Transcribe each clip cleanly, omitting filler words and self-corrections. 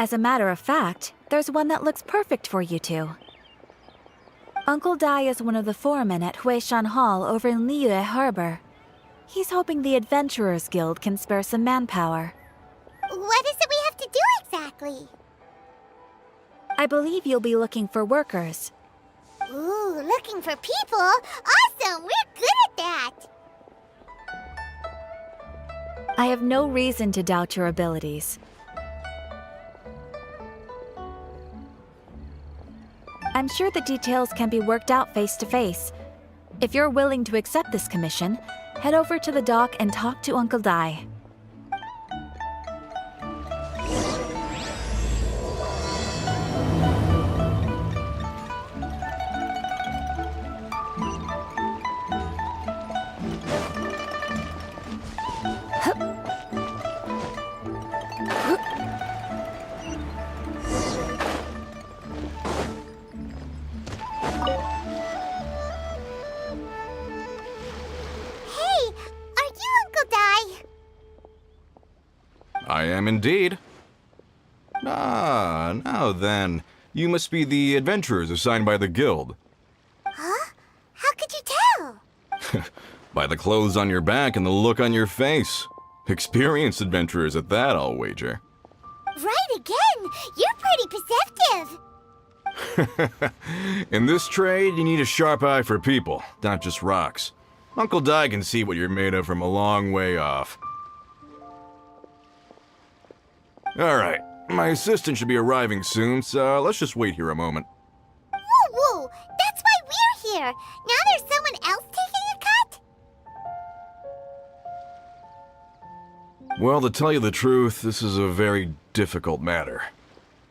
As a matter of fact, there's one that looks perfect for you two. Uncle Dai is one of the foremen at Huishan Hall over in Liyue Harbor. He's hoping the Adventurers Guild can spare some manpower. What is it we have to do exactly? I believe you'll be looking for workers. Ooh, looking for people? Awesome! We're good at that! I have no reason to doubt your abilities. I'm sure the details can be worked out face to face. If you're willing to accept this commission, head over to the dock and talk to Uncle Dai. I am indeed. Ah, now then. You must be the adventurers assigned by the guild. Huh? How could you tell? By the clothes on your back and the look on your face. Experienced adventurers at that, I'll wager. Right again! You're pretty perceptive! In this trade, you need a sharp eye for people, not just rocks. Uncle Dai can see what you're made of from a long way off. Alright, my assistant should be arriving soon, so let's just wait here a moment. Woo woo! That's why we're here! Now there's someone else taking a cut? Well, to tell you the truth, this is a very difficult matter.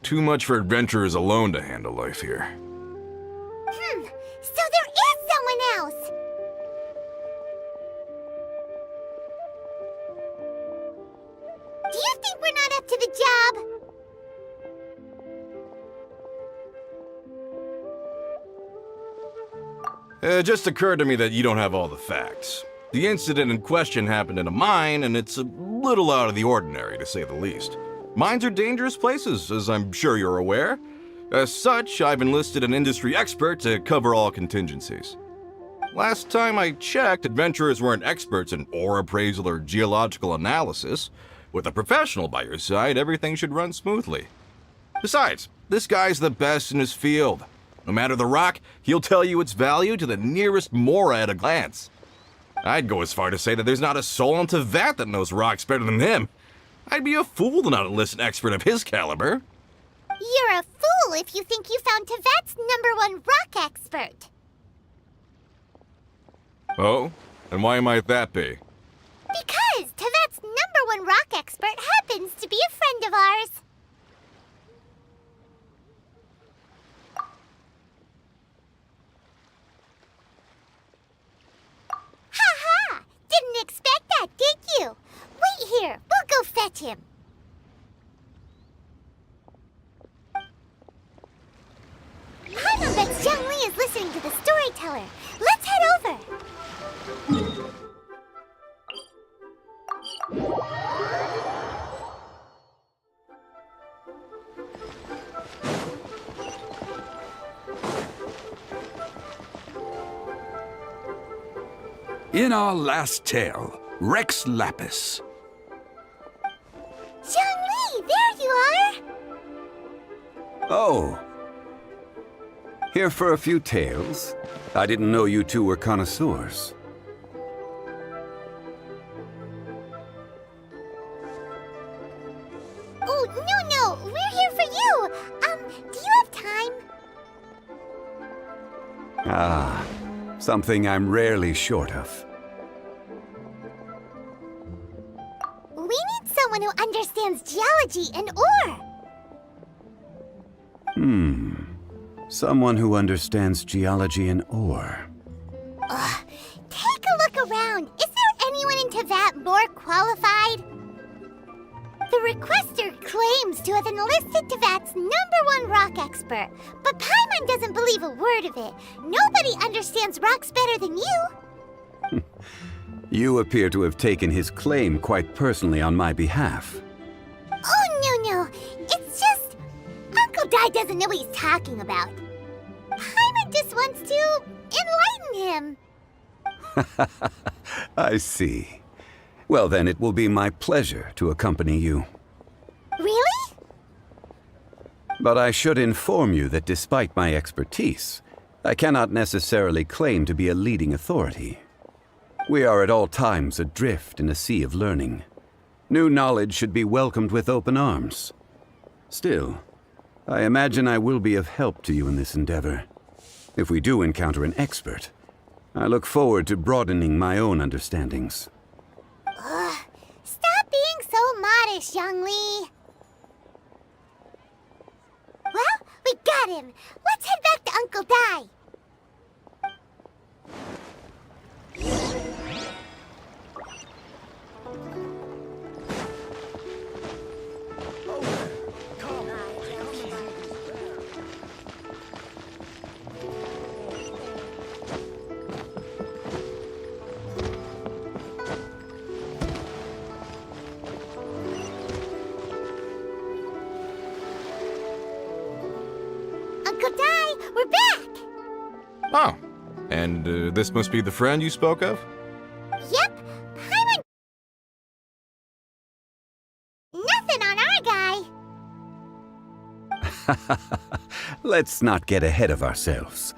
Too much for adventurers alone to handle life here. So there is someone else! Do you think we're not up to the job? It just occurred to me that you don't have all the facts. The incident in question happened in a mine, and it's a little out of the ordinary, to say the least. Mines are dangerous places, as I'm sure you're aware. As such, I've enlisted an industry expert to cover all contingencies. Last time I checked, adventurers weren't experts in ore appraisal or geological analysis. With a professional by your side, everything should run smoothly. Besides, this guy's the best in his field. No matter the rock, he'll tell you its value to the nearest mora at a glance. I'd go as far to say that there's not a soul on Tevat that knows rocks better than him. I'd be a fool to not enlist an expert of his caliber. You're a fool if you think you found Tevat's #1 rock expert. Oh? And why might that be? Because Tevat's #1 rock expert happens to be a friend of ours. Ha-ha! Didn't expect that, did you? Wait here, we'll go fetch him. I bet Zhongli is listening to the storyteller. Let's head over. In our last tale, Rex Lapis. Zhongli, there you are! Oh. Here for a few tales? I didn't know you two were connoisseurs. Oh, no, we're here for you! Do you have time? Ah, something I'm rarely short of. We need someone who understands geology and ore! Someone who understands geology and ore. Take a look around. Is there anyone in Tevat more qualified? The requester claims to have enlisted Tevat's #1 rock expert, but Paimon doesn't believe a word of it. Nobody understands rocks better than you. You appear to have taken his claim quite personally on my behalf. Oh, no. It's just Dai doesn't know what he's talking about. Paimon just wants to enlighten him. I see. Well, then it will be my pleasure to accompany you. Really? But I should inform you that despite my expertise, I cannot necessarily claim to be a leading authority. We are at all times adrift in a sea of learning. New knowledge should be welcomed with open arms. Still, I imagine I will be of help to you in this endeavor. If we do encounter an expert, I look forward to broadening my own understandings. Stop being so modest, Zhongli. Well, we got him. Let's head back to Uncle Dai. Uncle Dai, we're back! Oh, and this must be the friend you spoke of? Yep, Paimon... Nothing on our guy. Let's not get ahead of ourselves.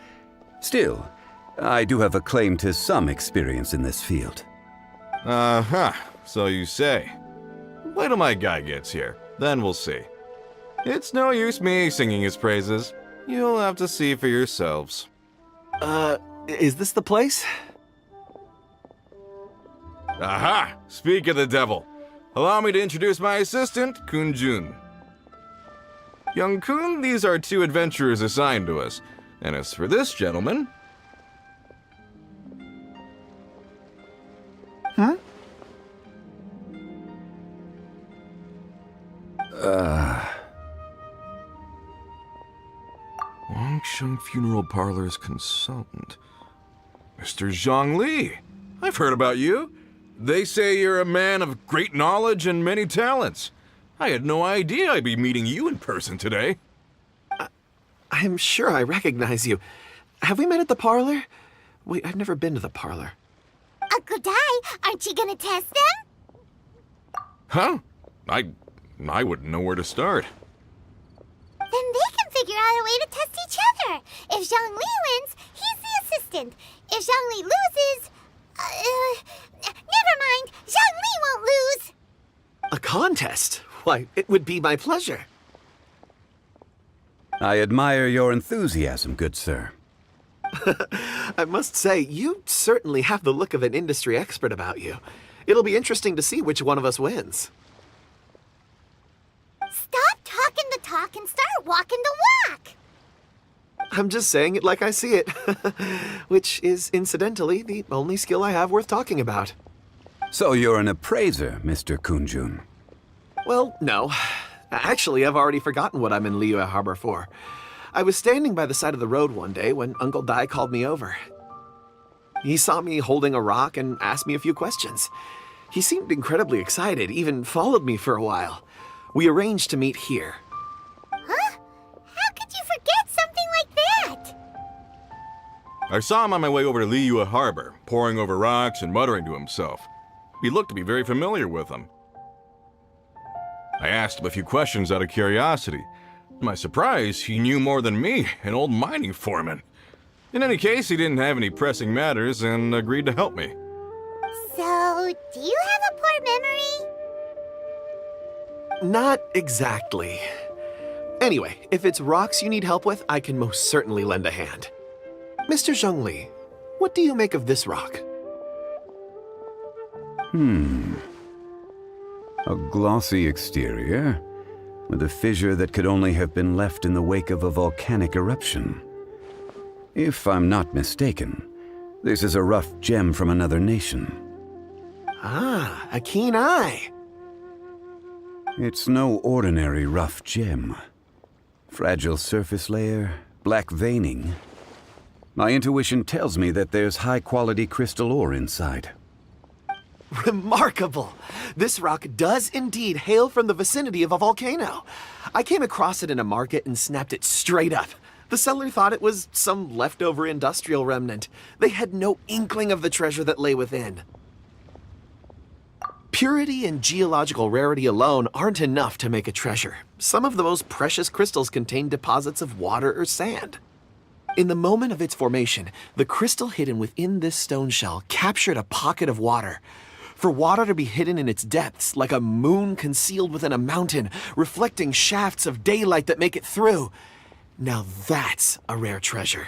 Still, I do have a claim to some experience in this field. Uh-huh, so you say. Wait till my guy gets here, then we'll see. It's no use me singing his praises. You'll have to see for yourselves. Is this the place? Aha! Speak of the devil. Allow me to introduce my assistant, Kun Jun. Young Kun, these are 2 adventurers assigned to us. And as for this gentleman... Longsheng Funeral Parlor's consultant. Mr. Zhongli. I've heard about you. They say you're a man of great knowledge and many talents. I had no idea I'd be meeting you in person today. I'm sure I recognize you. Have we met at the parlor? Wait, I've never been to the parlor. Uncle Dai, aren't you gonna test them? Huh? I wouldn't know where to start. Then they can figure out a way to test each other. If Zhongli wins, he's the assistant. If Zhongli loses... never mind. Zhongli won't lose. A contest? Why, it would be my pleasure. I admire your enthusiasm, good sir. I must say, you certainly have the look of an industry expert about you. It'll be interesting to see which one of us wins. Stop talking the talk and start walking the walk. I'm just saying it like I see it. Which is, incidentally, the only skill I have worth talking about. So you're an appraiser, Mr. Kunjun. Well, no. Actually, I've already forgotten what I'm in Liyue Harbor for. I was standing by the side of the road one day when Uncle Dai called me over. He saw me holding a rock and asked me a few questions. He seemed incredibly excited, even followed me for a while. We arranged to meet here. Huh? How could you forget something like that? I saw him on my way over to Liyue Harbor, poring over rocks and muttering to himself. He looked to be very familiar with them. I asked him a few questions out of curiosity. To my surprise, he knew more than me, an old mining foreman. In any case, he didn't have any pressing matters and agreed to help me. So, do you have a poor memory? Not exactly. Anyway, if it's rocks you need help with, I can most certainly lend a hand. Mr. Zhongli, what do you make of this rock? A glossy exterior, with a fissure that could only have been left in the wake of a volcanic eruption. If I'm not mistaken, this is a rough gem from another nation. Ah, a keen eye. It's no ordinary rough gem. Fragile surface layer, black veining. My intuition tells me that there's high-quality crystal ore inside. Remarkable! This rock does indeed hail from the vicinity of a volcano. I came across it in a market and snapped it straight up. The seller thought it was some leftover industrial remnant. They had no inkling of the treasure that lay within. Purity and geological rarity alone aren't enough to make a treasure. Some of the most precious crystals contain deposits of water or sand. In the moment of its formation, the crystal hidden within this stone shell captured a pocket of water. For water to be hidden in its depths, like a moon concealed within a mountain, reflecting shafts of daylight that make it through. Now that's a rare treasure.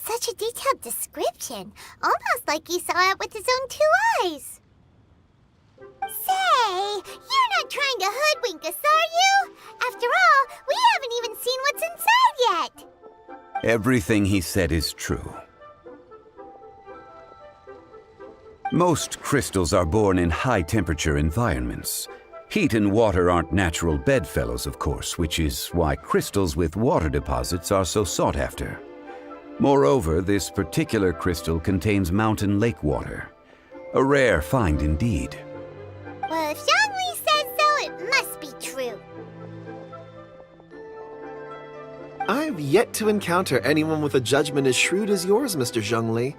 Such a detailed description, almost like he saw it with his own 2 eyes. Say, you're not trying to hoodwink us, are you? After all, we haven't even seen what's inside yet. Everything he said is true. Most crystals are born in high-temperature environments. Heat and water aren't natural bedfellows, of course, which is why crystals with water deposits are so sought after. Moreover, this particular crystal contains mountain lake water. A rare find indeed. Well, if Zhongli says so, it must be true. I've yet to encounter anyone with a judgment as shrewd as yours, Mr. Zhongli.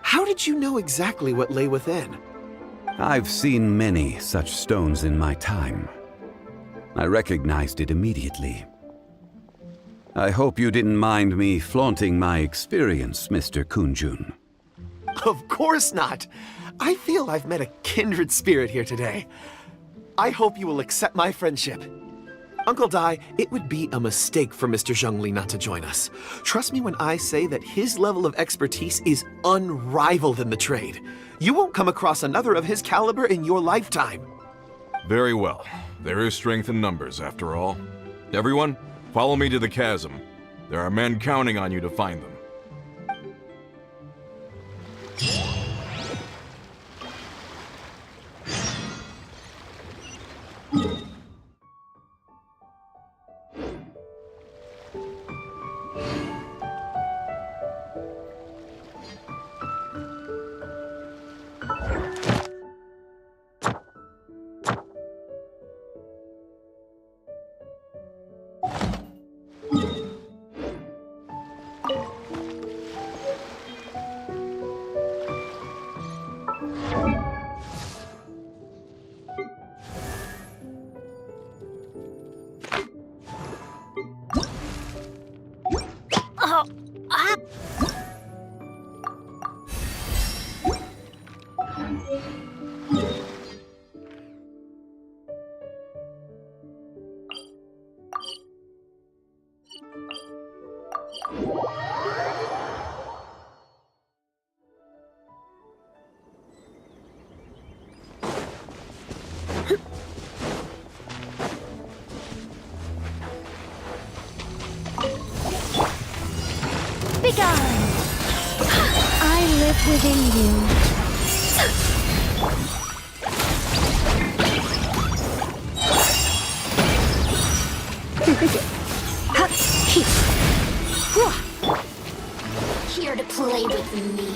How did you know exactly what lay within? I've seen many such stones in my time. I recognized it immediately. I hope you didn't mind me flaunting my experience, Mr. Kunjun. Of course not. I feel I've met a kindred spirit here today. I hope you will accept my friendship. Uncle Dai, it would be a mistake for Mr. Zhongli not to join us. Trust me when I say that his level of expertise is unrivaled in the trade. You won't come across another of his caliber in your lifetime. Very well. There is strength in numbers, after all. Everyone, follow me to the chasm. There are men counting on you to find them. Begone! I live within you. Here to play with me?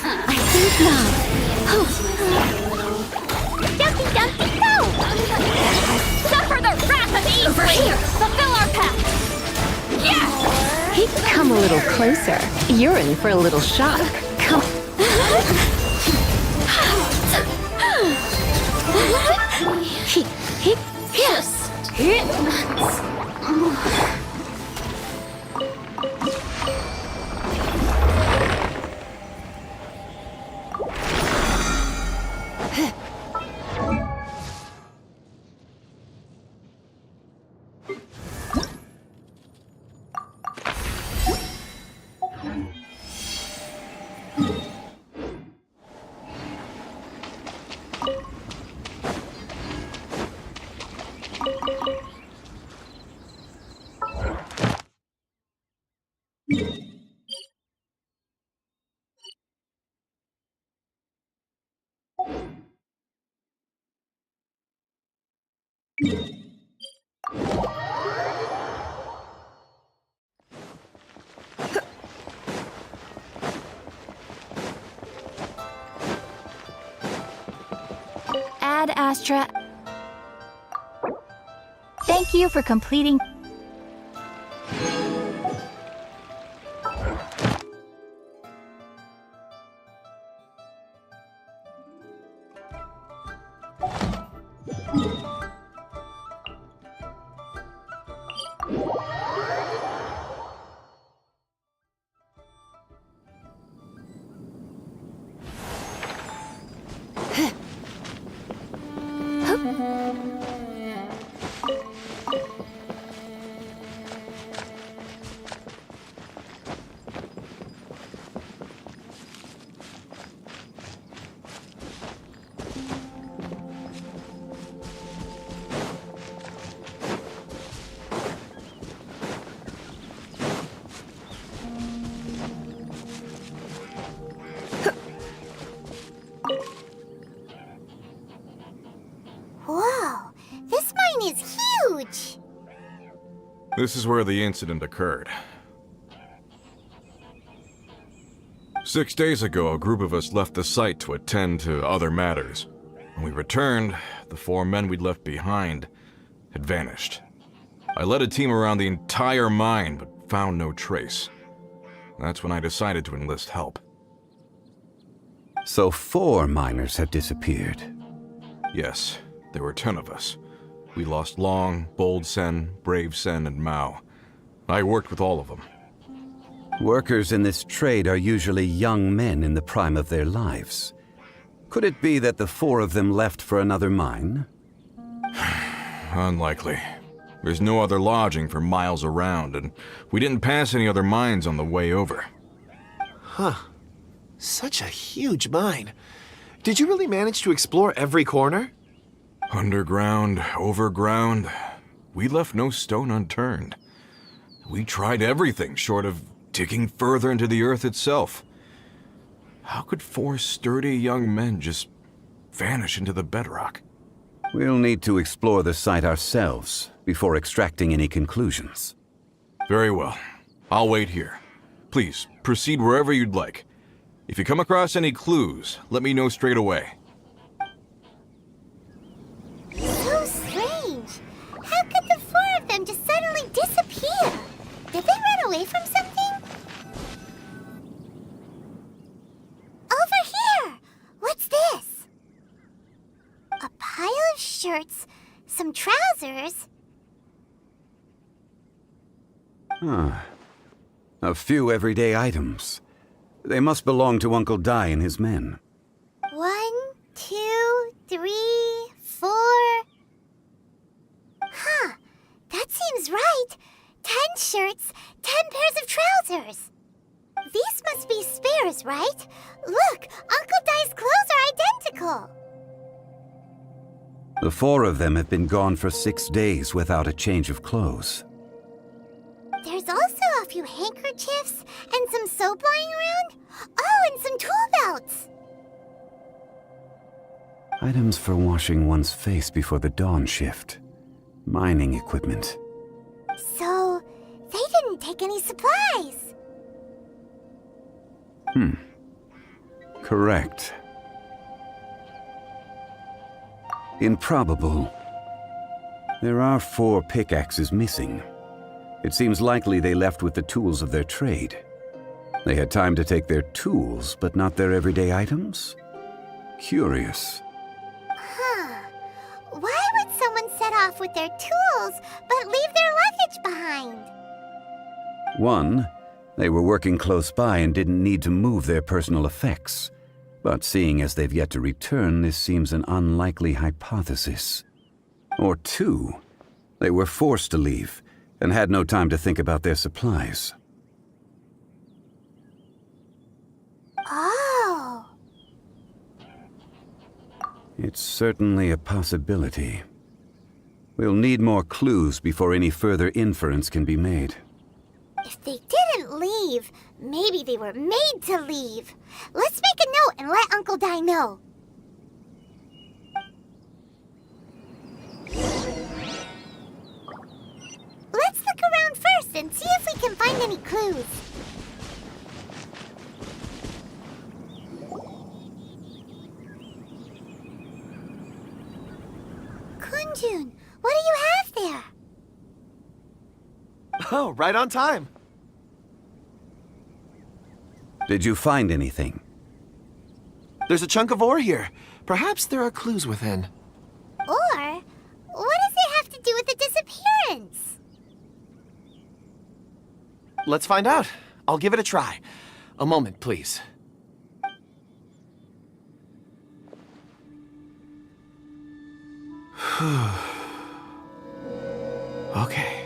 I think not. Dumpty Dumpty go! Suffer the wrath of Eastly! Over here! Fulfill our pact! Yeah! Come a little closer. You're in for a little shock. Come. Yes! ahead, Astra. Thank you for completing. Whoa, this mine is huge! This is where the incident occurred. 6 days ago, a group of us left the site to attend to other matters. When we returned, the 4 men we'd left behind had vanished. I led a team around the entire mine, but found no trace. That's when I decided to enlist help. So 4 miners had disappeared. Yes, there were 10 of us. We lost Long, Bold Sen, Brave Sen, and Mao. I worked with all of them. Workers in this trade are usually young men in the prime of their lives. Could it be that the 4 of them left for another mine? Unlikely. There's no other lodging for miles around, and we didn't pass any other mines on the way over. Huh. Such a huge mine. Did you really manage to explore every corner? Underground, overground, we left no stone unturned. We tried everything short of digging further into the earth itself. How could 4 sturdy young men just vanish into the bedrock? We'll need to explore the site ourselves before extracting any conclusions. Very well. I'll wait here. Please, proceed wherever you'd like. If you come across any clues, let me know straight away. So strange. How could the 4 of them just suddenly disappear? Did they run away from something? Over here! What's this? A pile of shirts, some trousers. A few everyday items. They must belong to Uncle Dai and his men. 1, 2, 3, 4. Huh, that seems right. 10 shirts, 10 pairs of trousers. These must be spares, right? Look, Uncle Dai's clothes are identical. The 4 of them have been gone for 6 days without a change of clothes. There's also a few handkerchiefs and some soap lying around. Oh, and some tool belts. Items for washing one's face before the dawn shift. Mining equipment. So, they didn't take any supplies. Correct. Improbable. There are 4 pickaxes missing. It seems likely they left with the tools of their trade. They had time to take their tools, but not their everyday items? Curious. Huh. Why would someone set off with their tools, but leave their luggage behind? 1, they were working close by and didn't need to move their personal effects. But seeing as they've yet to return, this seems an unlikely hypothesis. Or 2, they were forced to leave and had no time to think about their supplies. Oh. It's certainly a possibility. We'll need more clues before any further inference can be made. If they didn't leave, maybe they were made to leave. Let's make a note and let Uncle Dai know. Let's look around first and see if we can find any clues. Kunjun, what do you have there? Oh, right on time. Did you find anything? There's a chunk of ore here. Perhaps there are clues within. Or, what does it have to do with the disappearance? Let's find out. I'll give it a try. A moment, please. Okay.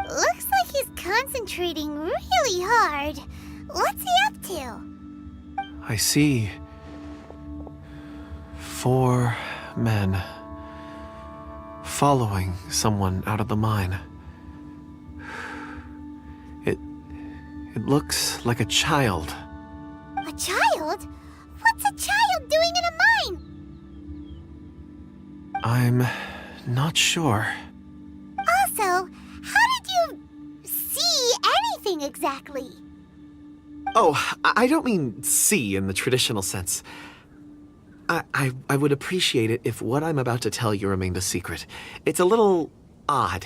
Looks like he's concentrating really hard. What's he up to? I see 4 men following someone out of the mine. It looks like a child. A child? What's a child doing in a mine? I'm not sure. Also, how did you see anything exactly? Oh, I don't mean see in the traditional sense. I would appreciate it if what I'm about to tell you remained a secret. It's a little odd.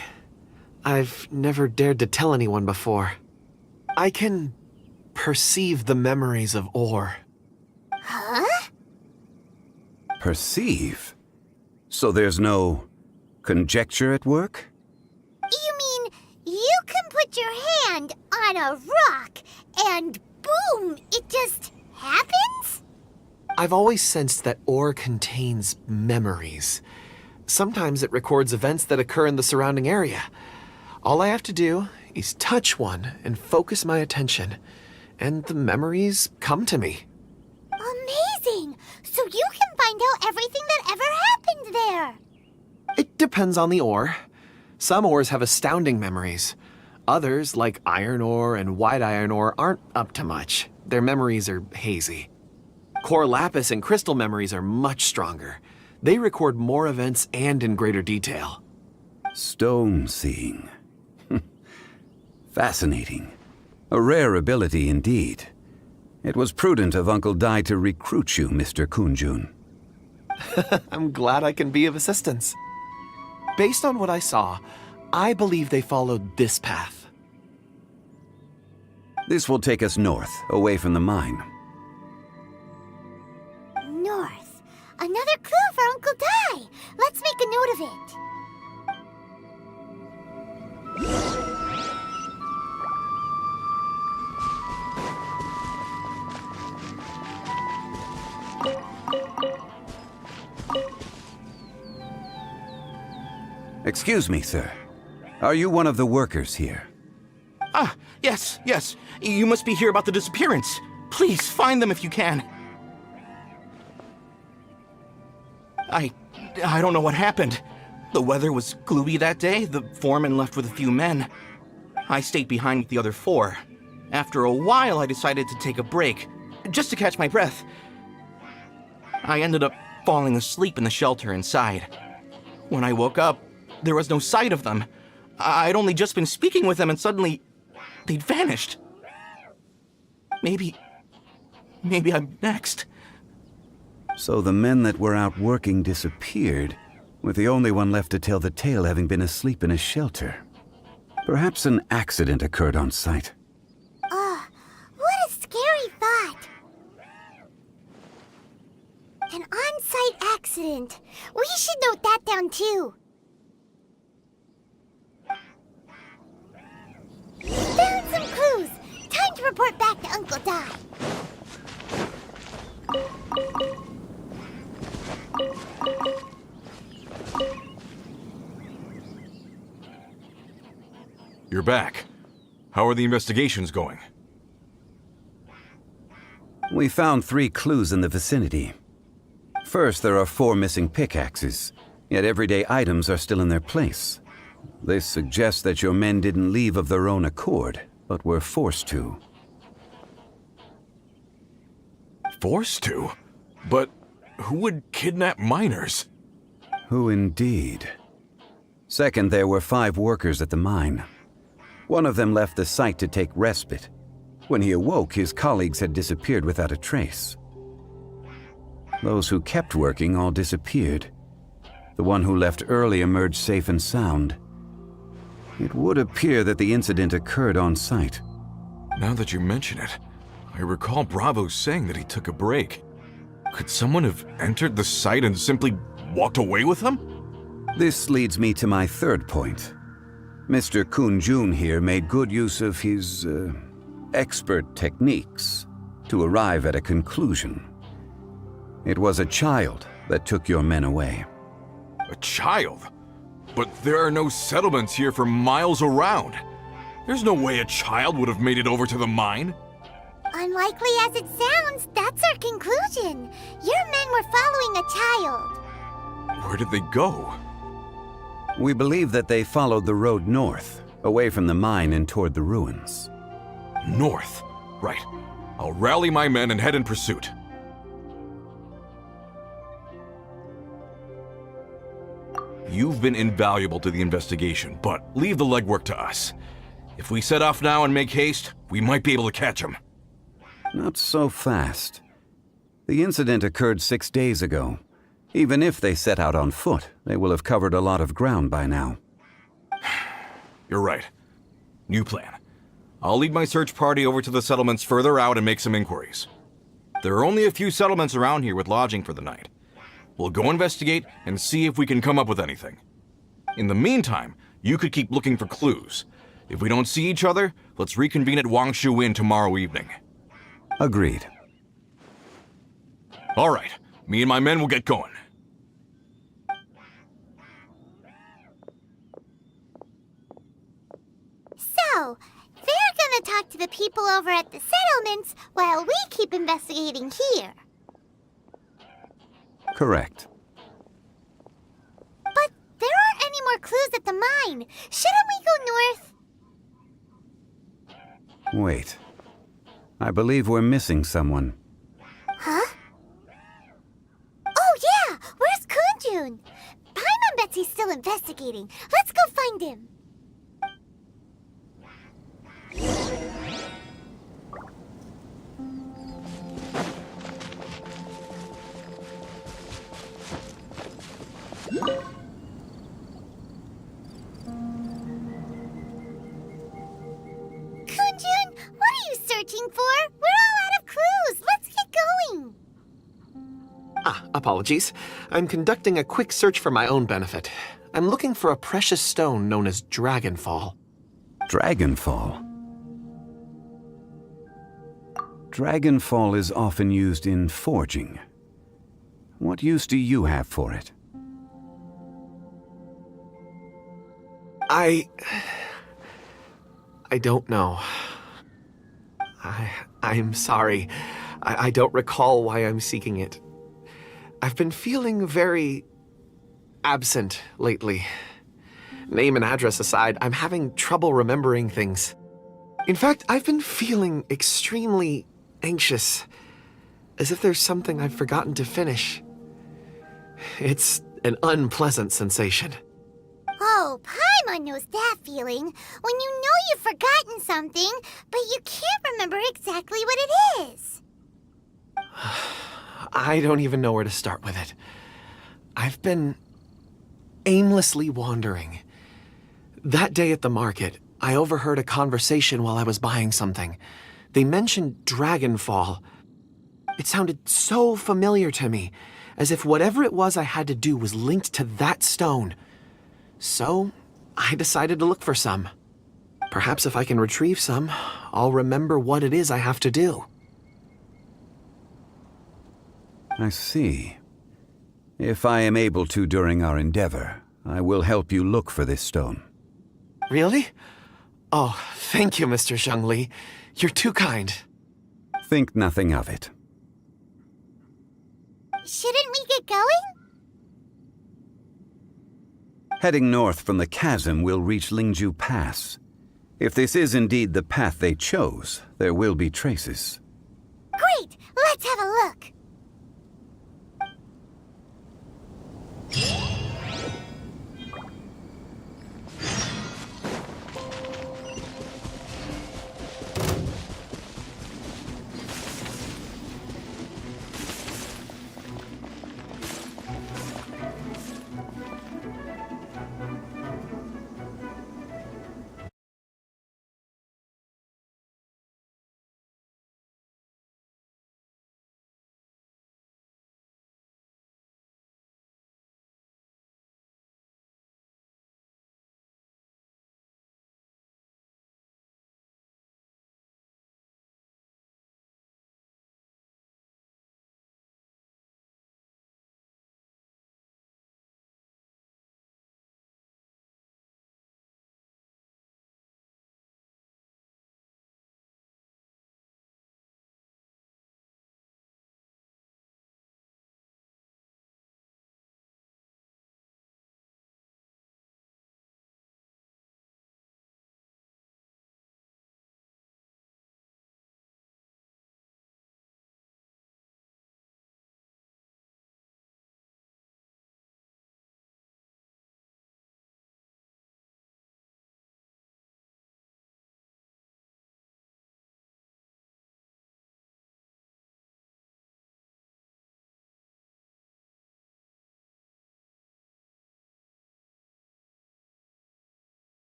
I've never dared to tell anyone before. I can perceive the memories of ore. Huh? Perceive? So there's no conjecture at work? You mean you can put your hand on a rock and boom, it just happens? I've always sensed that ore contains memories. Sometimes it records events that occur in the surrounding area. All I have to do is touch one and focus my attention, and the memories come to me. Amazing! So you can find out everything that ever happened there. It depends on the ore. Some ores have astounding memories. Others, like iron ore and white iron ore, aren't up to much. Their memories are hazy. Core lapis and crystal memories are much stronger. They record more events and in greater detail. Stone seeing. Fascinating. A rare ability indeed. It was prudent of Uncle Dai to recruit you, Mr. Kunjun. I'm glad I can be of assistance. Based on what I saw, I believe they followed this path. This will take us north, away from the mine. North. Another clue for Uncle Dai. Let's make a note of it. Excuse me, sir. Are you one of the workers here? Ah, yes. You must be here about the disappearance. Please, find them if you can. I don't know what happened. The weather was gloomy that day. The foreman left with a few men. I stayed behind with the other 4. After a while, I decided to take a break, just to catch my breath. I ended up falling asleep in the shelter inside. When I woke up, there was no sight of them. I'd only just been speaking with them and suddenly they'd vanished. Maybe I'm next. So the men that were out working disappeared, with the only one left to tell the tale having been asleep in a shelter. Perhaps an accident occurred on site. What a scary thought. An on-site accident. We should note that down too. Found some clues. Time to report back to Uncle Dai. You're back. How are the investigations going? We found 3 clues in the vicinity. First, there are 4 missing pickaxes, yet everyday items are still in their place. This suggests that your men didn't leave of their own accord, but were forced to. Forced to? But who would kidnap miners? Who indeed? Second, there were 5 workers at the mine. One of them left the site to take respite. When he awoke, his colleagues had disappeared without a trace. Those who kept working all disappeared. The one who left early emerged safe and sound. It would appear that the incident occurred on site. Now that you mention it, I recall Bravo saying that he took a break. Could someone have entered the site and simply walked away with him? This leads me to my third point. Mr. Kun-jun here made good use of his, expert techniques to arrive at a conclusion. It was a child that took your men away. A child? But there are no settlements here for miles around. There's no way a child would have made it over to the mine. Unlikely as it sounds, that's our conclusion. Your men were following a child. Where did they go? We believe that they followed the road north, away from the mine and toward the ruins. North. Right. I'll rally my men and head in pursuit. You've been invaluable to the investigation, but leave the legwork to us. If we set off now and make haste, we might be able to catch him. Not so fast. The incident occurred 6 days ago. Even if they set out on foot, they will have covered a lot of ground by now. You're right. New plan. I'll lead my search party over to the settlements further out and make some inquiries. There are only a few settlements around here with lodging for the night. We'll go investigate and see if we can come up with anything. In the meantime, you could keep looking for clues. If we don't see each other, let's reconvene at Wangshu Inn tomorrow evening. Agreed. All right. Me and my men will get going. So, they're gonna talk to the people over at the settlements while we keep investigating here. Correct. But there aren't any more clues at the mine. Shouldn't we go north? Wait. I believe we're missing someone. Huh? Oh yeah! Where's Kunjun? Paimon bets he's still investigating. Let's go find him. Kunjun, what are you searching for? We're all out of clues. Let's get going. Apologies. I'm conducting a quick search for my own benefit. I'm looking for a precious stone known as Dragonfall. Dragonfall? Dragonfall is often used in forging. What use do you have for it? I don't know. I'm sorry. I don't recall why I'm seeking it. I've been feeling very absent lately. Name and address aside, I'm having trouble remembering things. In fact, I've been feeling extremely anxious, as if there's something I've forgotten to finish. It's an unpleasant sensation. Oh, Paimon knows that feeling. When you know you've forgotten something, but you can't remember exactly what it is. I don't even know where to start with it. I've been aimlessly wandering. That day at the market, I overheard a conversation while I was buying something. They mentioned Dragonfall. It sounded so familiar to me, as if whatever it was I had to do was linked to that stone. So, I decided to look for some. Perhaps if I can retrieve some, I'll remember what it is I have to do. I see. If I am able to during our endeavor, I will help you look for this stone. Really? Oh, thank you, Mr. Zhongli. You're too kind. Think nothing of it. Shouldn't we get going? Heading north from the chasm, we'll reach Lingju Pass. If this is indeed the path they chose, there will be traces. Great! Let's have a look.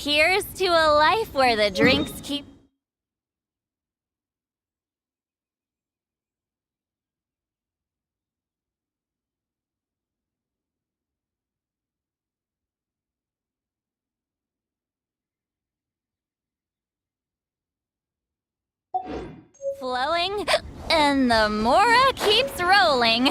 Here's to a life where the drinks keep... flowing, and the Mora keeps rolling.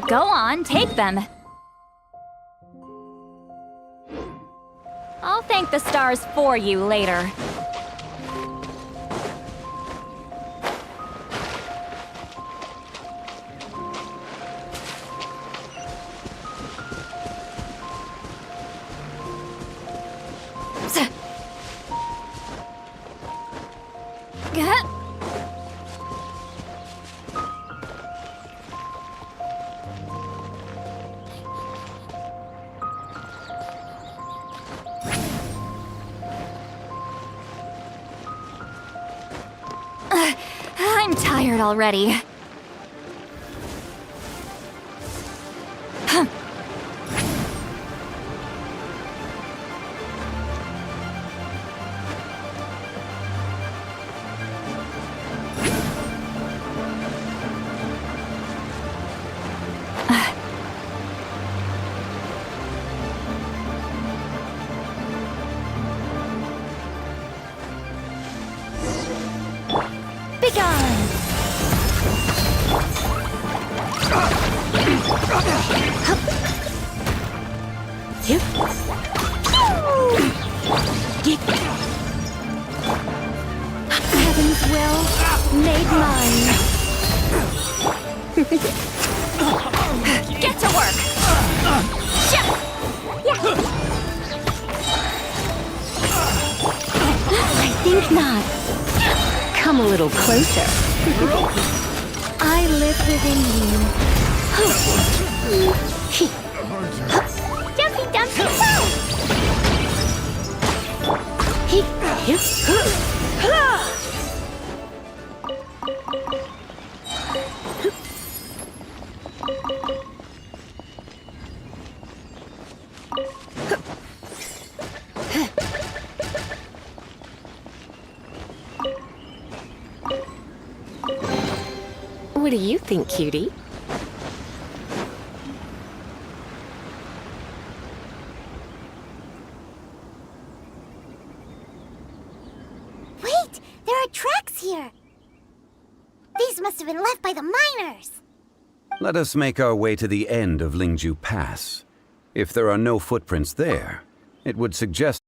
Go on, take them. I'll thank the stars for you later. I'm tired already. heaven's will made mine. Get to work! I think not. Come a little closer. I live within you. Dumpy Dumpy What do you think, cutie? Wait! There are tracks here! These must have been left by the miners! Let us make our way to the end of Lingju Pass. If there are no footprints there, it would suggest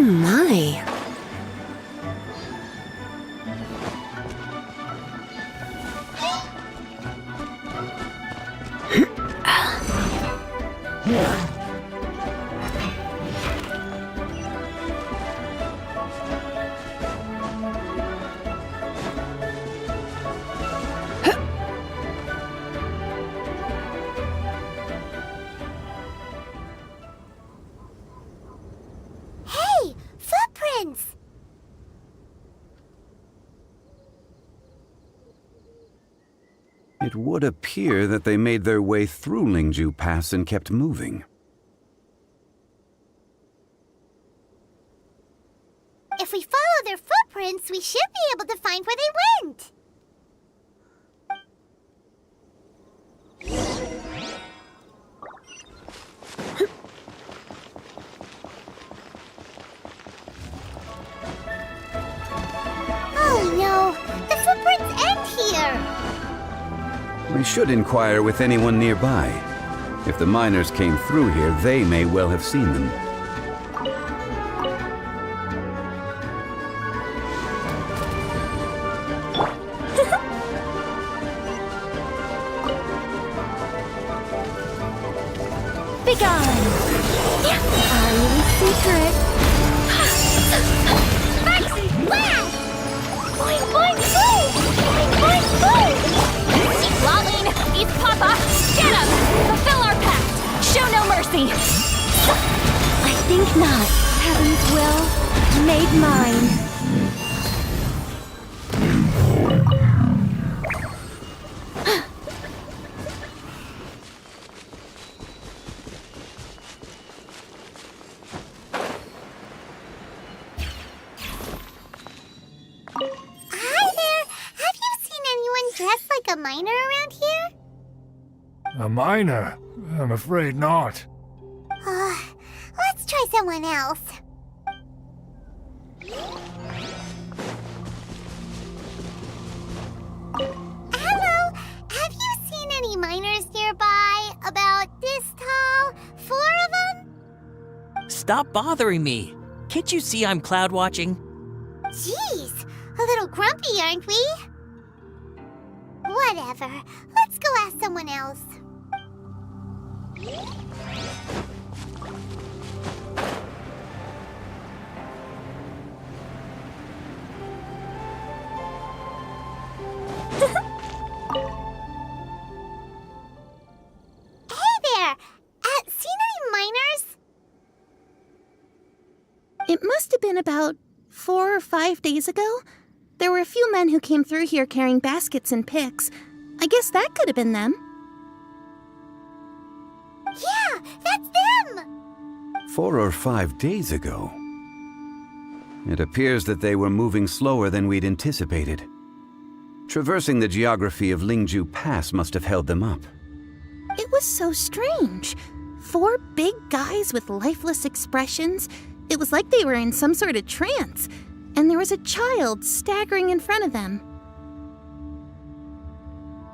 my. Hey, footprints! It would appear that they made their way through Lingju Pass and kept moving. If we follow their footprints, we should be able to find where they went. Oh no, the footprints end here. We should inquire with anyone nearby. If the miners came through here, they may well have seen them. Begone! Our little secret. Blast! Boing, boing, boom! Boing, boing, boom! Keep lolling! Eat Papa! Get him! Fulfill our pact! Show no mercy! I think not. Heaven's will, made mine. Hi there! Have you seen anyone dressed like a miner around here? A miner? I'm afraid not. Let's try someone else. Hello! Have you seen any miners nearby? About this tall? 4 of them? Stop bothering me. Can't you see I'm cloud watching? Jeez, a little grumpy, aren't we? Whatever. Let's go ask someone else. Hey there! Seen any miners? It must have been about 4 or 5 days ago. There were a few men who came through here carrying baskets and picks. I guess that could have been them. Yeah, that's them! 4 or 5 days ago. It appears that they were moving slower than we'd anticipated. Traversing the geography of Lingju Pass must have held them up. It was so strange. 4 big guys with lifeless expressions. It was like they were in some sort of trance. And there was a child staggering in front of them.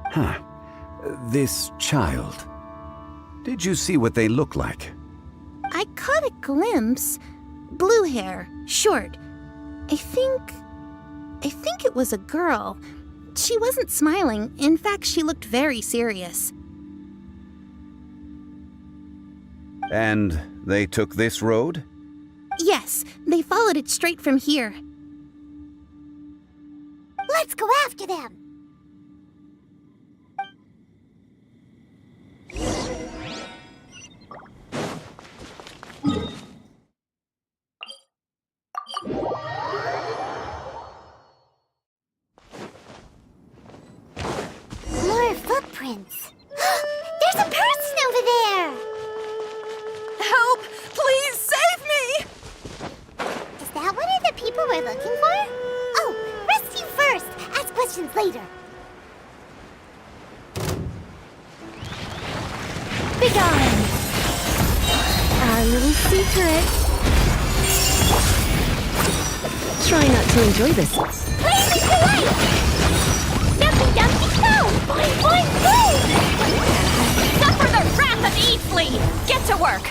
Huh. This child. Did you see what they look like? I caught a glimpse. Blue hair, short. I think it was a girl. She wasn't smiling. In fact, she looked very serious. And they took this road? Yes, they followed it straight from here. Let's go after them! More footprints. There's a person over there! Help! Please save me! Is that one of the people we're looking for? Oh, rescue first! Ask questions later. Begone! Our little secret. Try not to enjoy this. Please be polite! Dumpy dumpy go! Boing boing boom! Suffer the wrath of Eatsley! Get to work!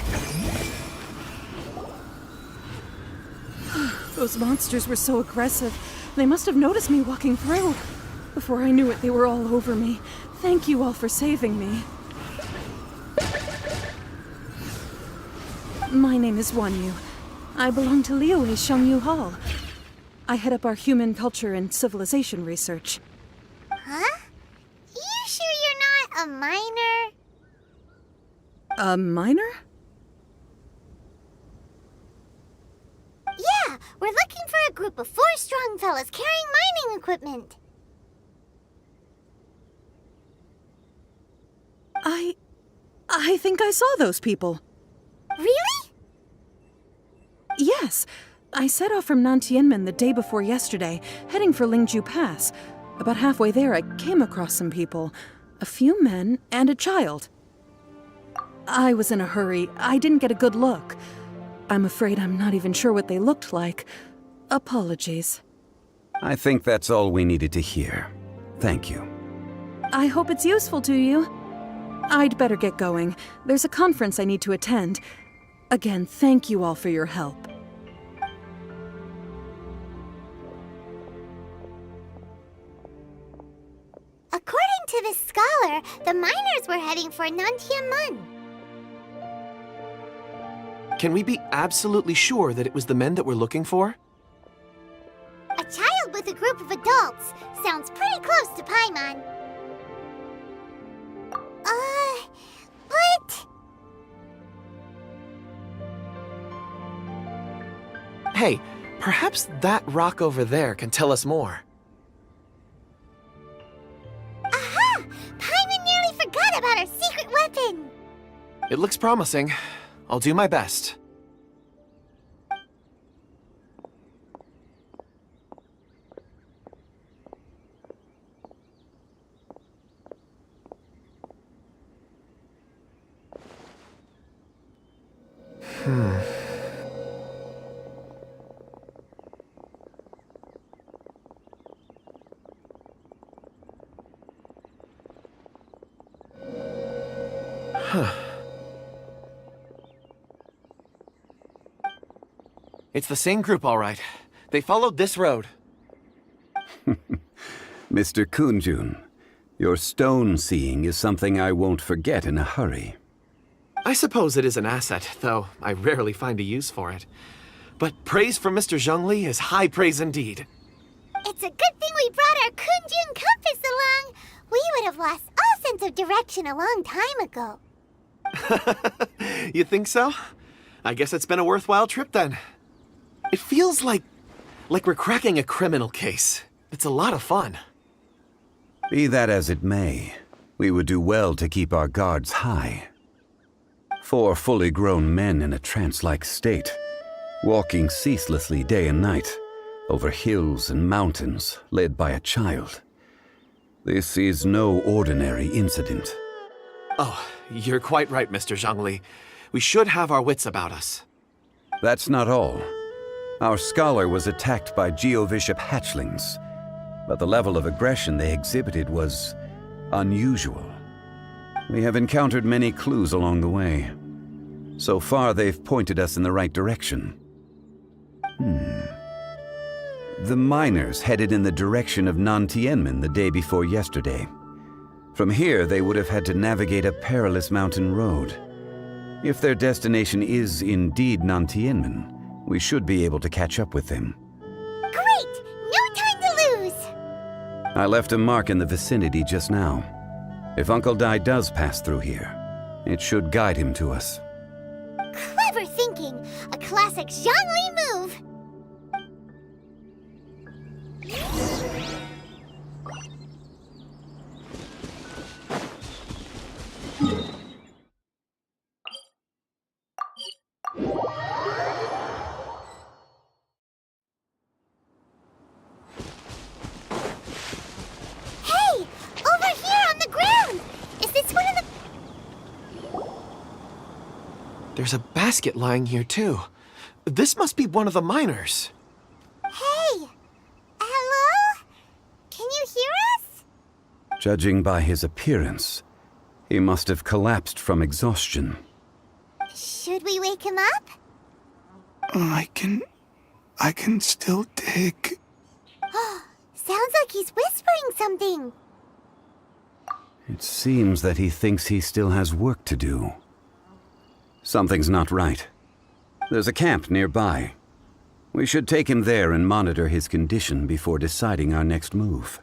Those monsters were so aggressive. They must have noticed me walking through. Before I knew it, they were all over me. Thank you all for saving me. My name is Wanyu. I belong to Liyue Xiongyu Hall. I head up our human culture and civilization research. Huh? You sure you're not a minor? A minor? Yeah, we're looking for a group of 4 strong fellas carrying mining equipment. I think I saw those people. Really? Yes. I set off from Nantianmen the day before yesterday, heading for Lingju Pass. About halfway there, I came across some people. A few men and a child. I was in a hurry. I didn't get a good look. I'm afraid I'm not even sure what they looked like. Apologies. I think that's all we needed to hear. Thank you. I hope it's useful to you. I'd better get going. There's a conference I need to attend. Again, thank you all for your help. According to this scholar, the miners were heading for Nantianmen. Can we be absolutely sure that it was the men that we're looking for? A child with a group of adults sounds pretty close to Paimon. But... Hey, perhaps that rock over there can tell us more. Aha! Paimon nearly forgot about our secret weapon! It looks promising. I'll do my best. It's the same group, all right. They followed this road. Mr. Kunjun, your stone seeing is something I won't forget in a hurry. I suppose it is an asset, though I rarely find a use for it. But praise from Mr. Zhongli is high praise indeed. It's a good thing we brought our Kunjun compass along. We would have lost all sense of direction a long time ago. You think so? I guess it's been a worthwhile trip then. It feels like we're cracking a criminal case. It's a lot of fun. Be that as it may, we would do well to keep our guards high. 4 fully grown men in a trance-like state, walking ceaselessly day and night, over hills and mountains, led by a child. This is no ordinary incident. Oh, you're quite right, Mr. Zhongli. We should have our wits about us. That's not all. Our scholar was attacked by Geovishap hatchlings, but the level of aggression they exhibited was unusual. We have encountered many clues along the way. So far, they've pointed us in the right direction. The miners headed in the direction of Nantianmen the day before yesterday. From here, they would have had to navigate a perilous mountain road. If their destination is indeed Nantianmen, we should be able to catch up with them. Great! No time to lose! I left a mark in the vicinity just now. If Uncle Dai does pass through here, it should guide him to us. Clever thinking! A classic Zhongli move! Hey! Over here on the ground! Is this one of the... There's a basket lying here, too. This must be one of the miners. Hey! Hello? Can you hear us? Judging by his appearance, he must have collapsed from exhaustion. Should we wake him up? I can I can still dig. Sounds like he's whispering something. It seems that he thinks he still has work to do. Something's not right. There's a camp nearby. We should take him there and monitor his condition before deciding our next move.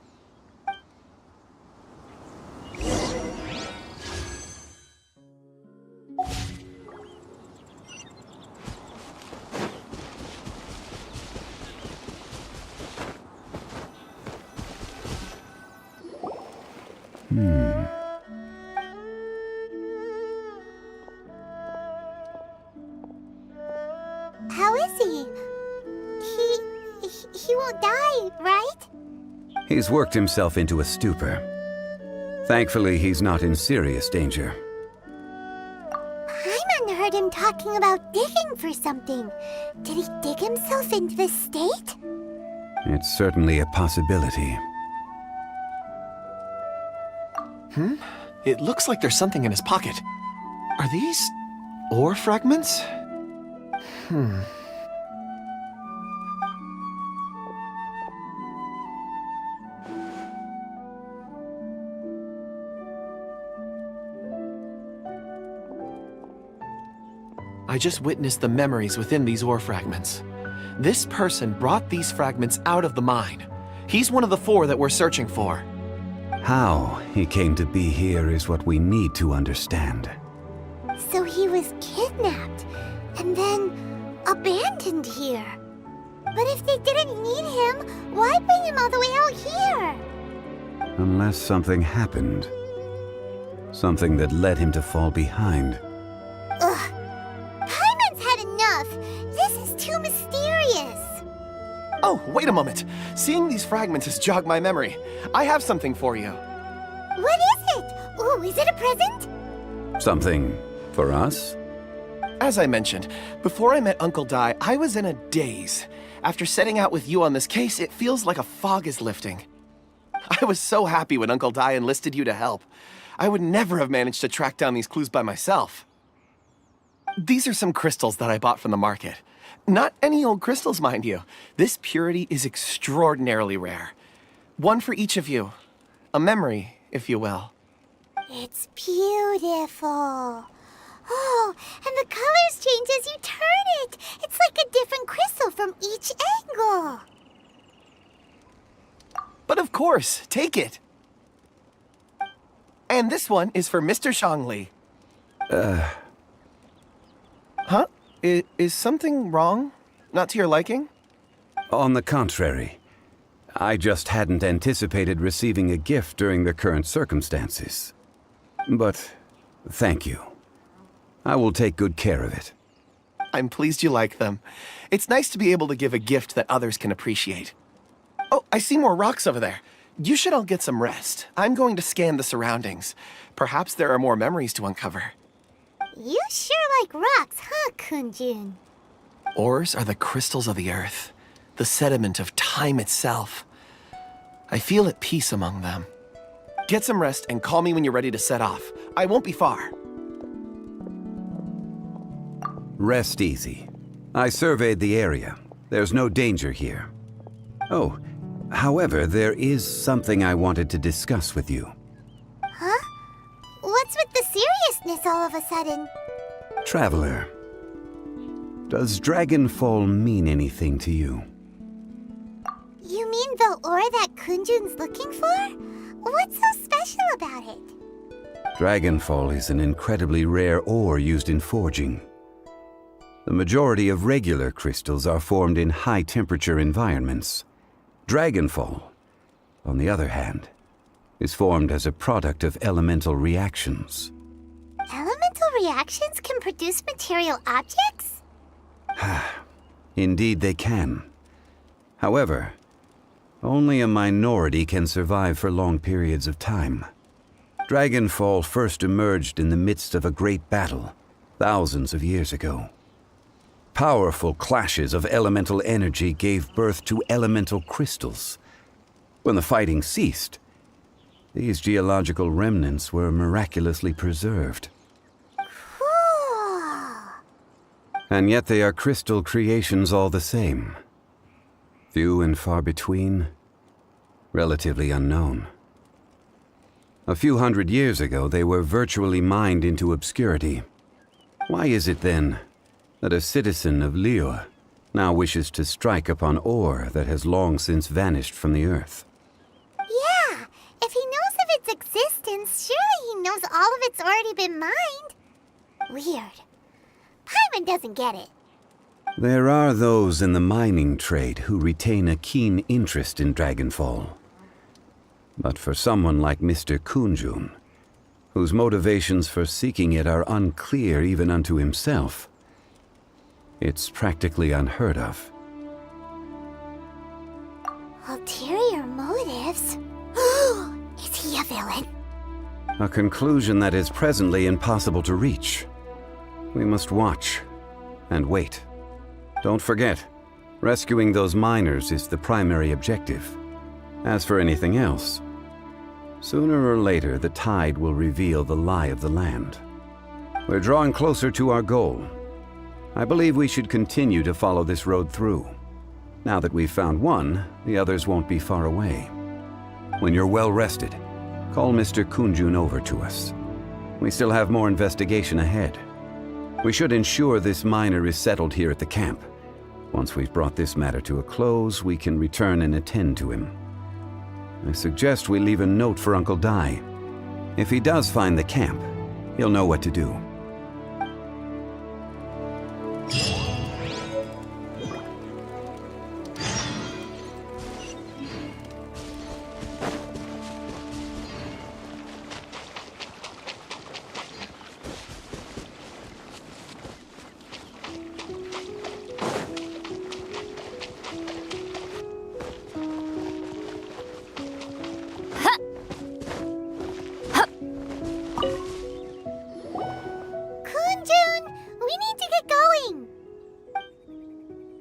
How is he? He won't die, right? He's worked himself into a stupor. Thankfully, he's not in serious danger. Paimon heard him talking about digging for something. Did he dig himself into this state? It's certainly a possibility. It looks like there's something in his pocket. Are these ore fragments? I just witnessed the memories within these ore fragments. This person brought these fragments out of the mine. He's one of the 4 that we're searching for. How he came to be here is what we need to understand. So he was kidnapped and then abandoned here. But if they didn't need him, why bring him all the way out here? Unless something happened. Something that led him to fall behind. Ugh. Paimon's had enough. This is too mysterious. Oh, wait a moment. Seeing these fragments has jogged my memory. I have something for you. What is it? Ooh, is it a present? Something for us? As I mentioned, before I met Uncle Dai, I was in a daze. After setting out with you on this case, it feels like a fog is lifting. I was so happy when Uncle Dai enlisted you to help. I would never have managed to track down these clues by myself. These are some crystals that I bought from the market. Not any old crystals, mind you. This purity is extraordinarily rare. One for each of you. A memory, if you will. It's beautiful. Oh, and the colors change as you turn it. It's like a different crystal from each angle. But of course, take it. And this one is for Mr. Zhongli. Huh? Is something wrong? Not to your liking? On the contrary. I just hadn't anticipated receiving a gift during the current circumstances. But thank you. I will take good care of it. I'm pleased you like them. It's nice to be able to give a gift that others can appreciate. Oh, I see more rocks over there. You should all get some rest. I'm going to scan the surroundings. Perhaps there are more memories to uncover. You sure like rocks, huh, Kunjun? Ores are the crystals of the earth, the sediment of time itself. I feel at peace among them. Get some rest and call me when you're ready to set off. I won't be far. Rest easy. I surveyed the area. There's no danger here. Oh, however, there is something I wanted to discuss with you. Huh? What's with the seriousness all of a sudden? Traveler, does Dragonfall mean anything to you? You mean the ore that Kunjun's looking for? What's so special about it? Dragonfall is an incredibly rare ore used in forging. The majority of regular crystals are formed in high-temperature environments. Dragonfall, on the other hand, is formed as a product of elemental reactions. Elemental reactions can produce material objects? Indeed they can. However, only a minority can survive for long periods of time. Dragonfall first emerged in the midst of a great battle, thousands of years ago. Powerful clashes of elemental energy gave birth to elemental crystals. When the fighting ceased, these geological remnants were miraculously preserved. Cool. And yet they are crystal creations all the same, Few and far between, relatively unknown. A few hundred years ago, they were virtually mined into obscurity. Why is it then that a citizen of Liyue now wishes to strike upon ore that has long since vanished from the earth? Yeah, if he knows of its existence, surely he knows all of it's already been mined. Weird. Paimon doesn't get it. There are those in the mining trade who retain a keen interest in Dragonfall. But for someone like Mr. Kunjun, whose motivations for seeking it are unclear even unto himself, it's practically unheard of. Ulterior motives? Is he a villain? A conclusion that is presently impossible to reach. We must watch and wait. Don't forget, rescuing those miners is the primary objective. As for anything else, sooner or later the tide will reveal the lie of the land. We're drawing closer to our goal. I believe we should continue to follow this road through. Now that we've found one, the others won't be far away. When you're well rested, call Mr. Kunjun over to us. We still have more investigation ahead. We should ensure this miner is settled here at the camp. Once we've brought this matter to a close, we can return and attend to him. I suggest we leave a note for Uncle Dai. If he does find the camp, he'll know what to do.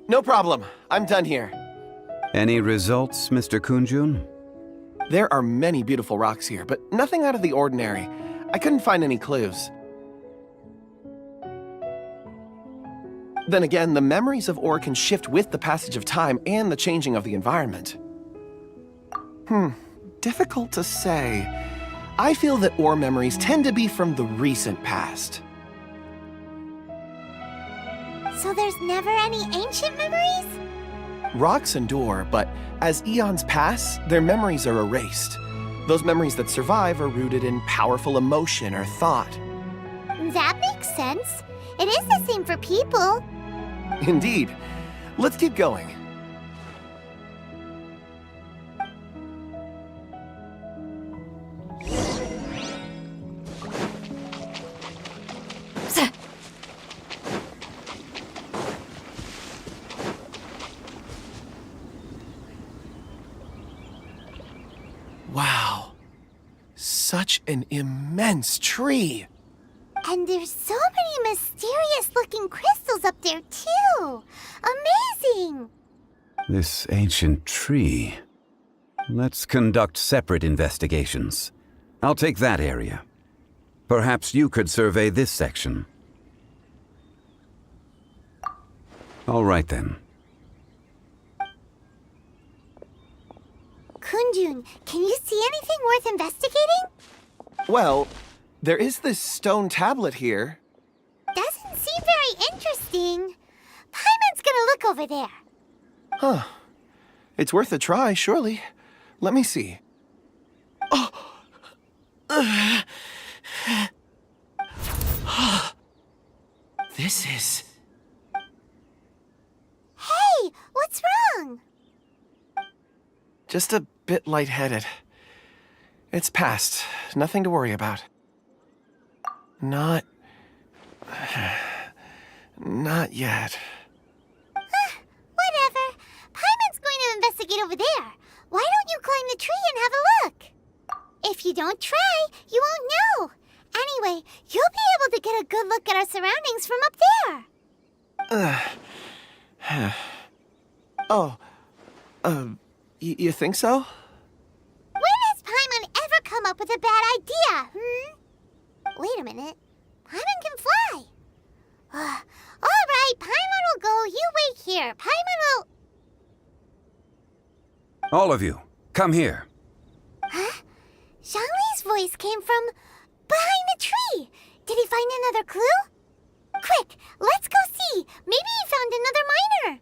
No problem. I'm done here. Any results, Mr. Kunjun? There are many beautiful rocks here, but nothing out of the ordinary. I couldn't find any clues. Then again, the memories of ore can shift with the passage of time and the changing of the environment. Difficult to say. I feel that ore memories tend to be from the recent past. So there's never any ancient memories? Rocks endure, but as eons pass, their memories are erased. Those memories that survive are rooted in powerful emotion or thought. That makes sense. It is the same for people. Indeed. Let's keep going. Wow. Such an immense tree. And there's so many mysterious-looking crystals up there, too. Amazing! This ancient tree. Let's conduct separate investigations. I'll take that area. Perhaps you could survey this section. All right, then. Kunjun, can you see anything worth investigating? Well, there is this stone tablet here. Doesn't seem very interesting. Paimon's gonna look over there. Huh. It's worth a try, surely. Let me see. Oh! This is... Hey, what's wrong? just a bit lightheaded. It's past. Nothing to worry about. Not yet. Whatever. Paimon's going to investigate over there. Why don't you climb the tree and have a look? If you don't try, you won't know. Anyway, you'll be able to get a good look at our surroundings from up there. You think so? When has Paimon ever come up with a bad idea, Wait a minute. Paimon can fly. All right, Paimon will go. You wait here. Paimon will... All of you, come here. Huh? Zhongli's voice came from behind the tree. Did he find another clue? Quick, let's go see. Maybe he found another miner.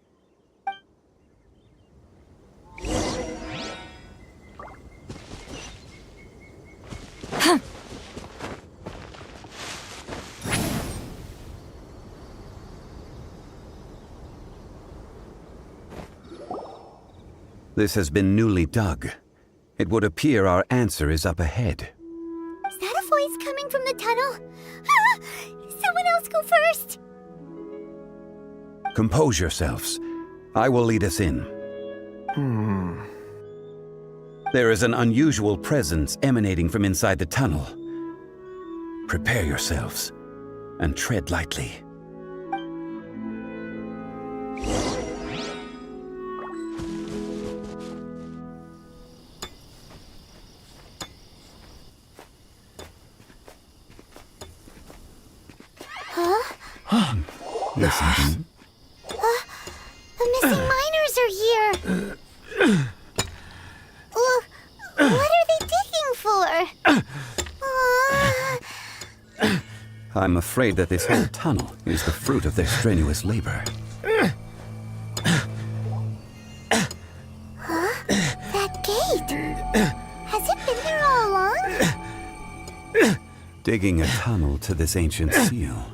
This has been newly dug. It would appear our answer is up ahead. Is that a voice coming from the tunnel? Ah! Someone else go first! Compose yourselves. I will lead us in. There is an unusual presence emanating from inside the tunnel. Prepare yourselves and tread lightly. Listen. The missing miners are here. What are they digging for? I'm afraid that this whole tunnel is the fruit of their strenuous labor. That gate. Has it been there all along? Digging a tunnel to this ancient seal.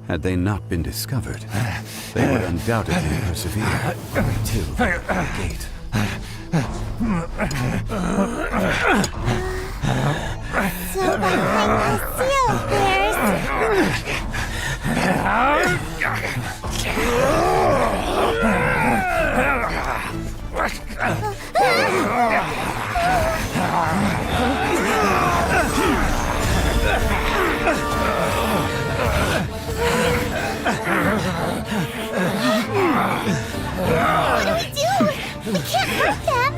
Had they not been discovered, they would undoubtedly persevere till the gate. So behind the seal, What do we do? We can't hurt them!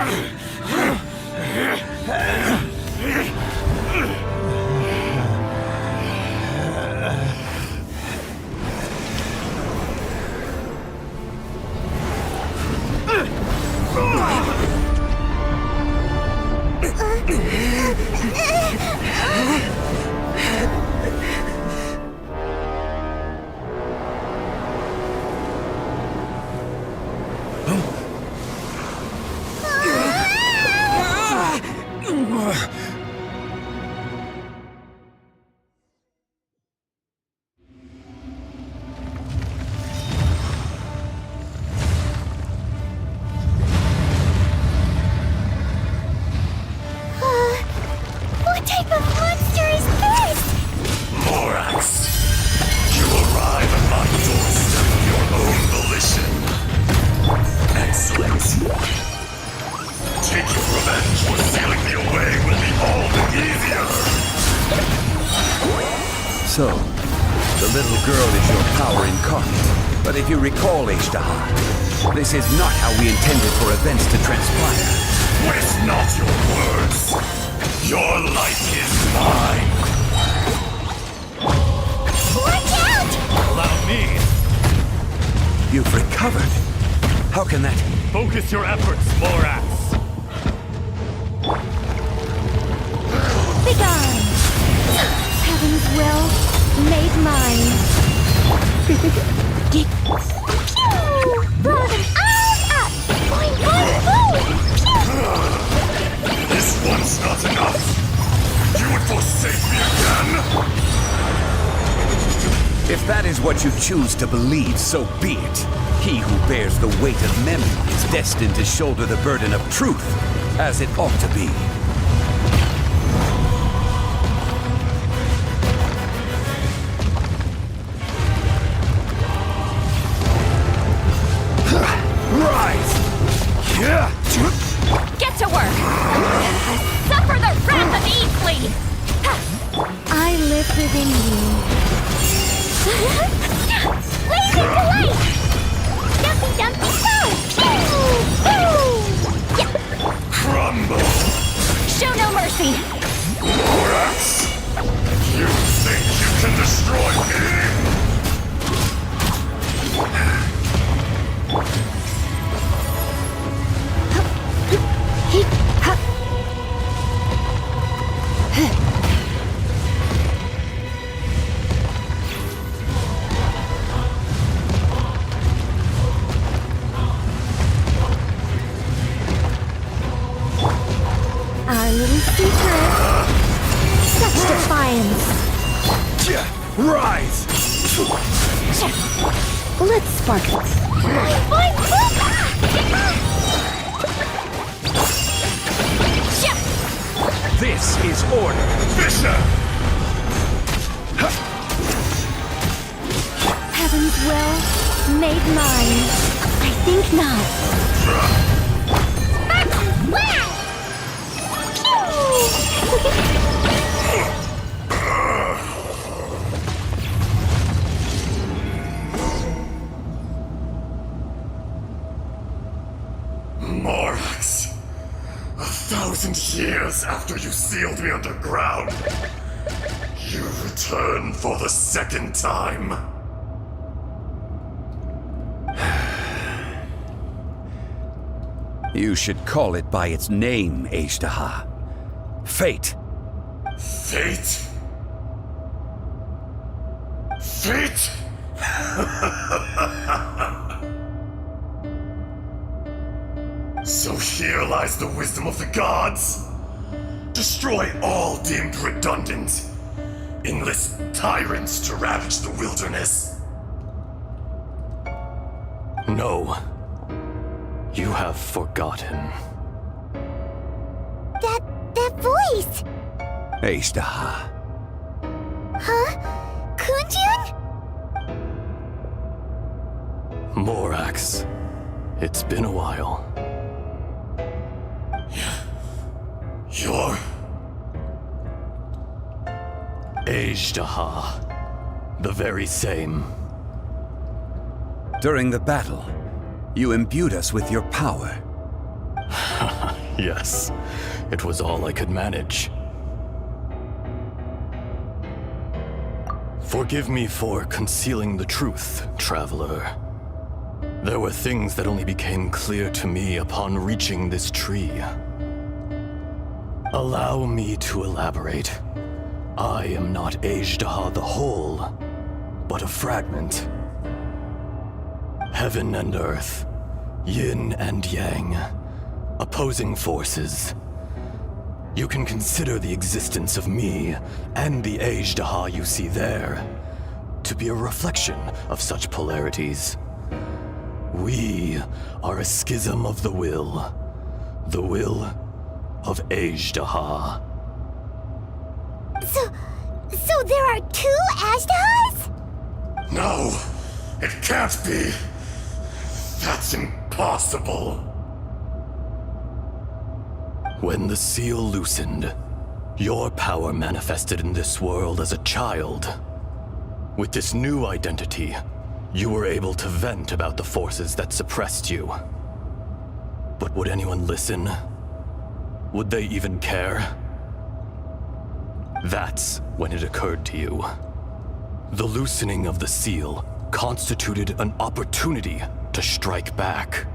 What type of monster is this? Morax, you arrive at my doorstep of your own volition. Excellent. Taking revenge or sealing me away will be all the easier. So, the little girl is your power incarnate. But if you recall, H-Dahar, this is not how we intended for events to transpire. Waste not your words. Your life is mine. Watch out! Allow me. You've recovered. How can that... Focus your efforts, Morax. Begone! Heaven's will made mine. Pew! Blow them all up! Boing, boing, boing! Pew! This one's not enough. You would forsake me again? If that is what you choose to believe, so be it. He who bears the weight of memory is destined to shoulder the burden of truth, as it ought to be. Rise! Get to work! Suffer the wrath of Easley! I live within you. Blazing delight! Dumpy, dumpy, go! Pew! Crumble! Show no mercy! Morax! You think you can destroy me? Rise! Let's spark. This is order. Fisher! Heaven's will made mine. I think not. Morax, 1,000 years after you sealed me underground, you return for the second time. You should call it by its name, Ajdaha. Fate. Fate? Fate? So here lies the wisdom of the gods. Destroy all deemed redundant. Enlist tyrants to ravage the wilderness. No. You have forgotten. That voice! Ajdaha. Huh? Kunjun? Morax, it's been a while. You're... Ajdaha. The very same. During the battle, you imbued us with your power. Yes, it was all I could manage. Forgive me for concealing the truth, traveler. There were things that only became clear to me upon reaching this tree. Allow me to elaborate. I am not Ajdaha the whole, but a fragment. Heaven and earth, yin and yang, opposing forces. You can consider the existence of me and the Ajdaha you see there to be a reflection of such polarities. We are a schism of the will of Ajdaha. So there are two Ajdahas? No, it can't be. That's impossible. When the seal loosened, your power manifested in this world as a child. With this new identity, you were able to vent about the forces that suppressed you. But would anyone listen? Would they even care? That's when it occurred to you. The loosening of the seal constituted an opportunity to strike back.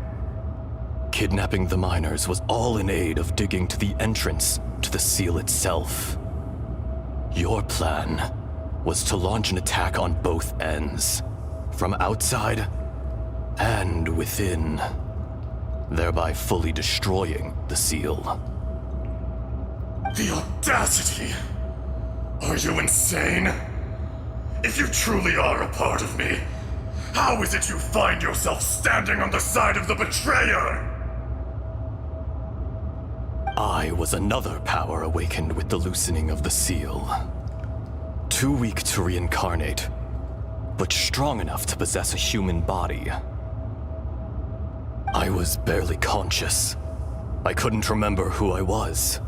Kidnapping the miners was all in aid of digging to the entrance to the seal itself. Your plan was to launch an attack on both ends, from outside and within, thereby fully destroying the seal. The audacity! Are you insane? If you truly are a part of me, how is it you find yourself standing on the side of the betrayer? I was another power awakened with the loosening of the seal. Too weak to reincarnate, but strong enough to possess a human body. I was barely conscious. I couldn't remember who I was.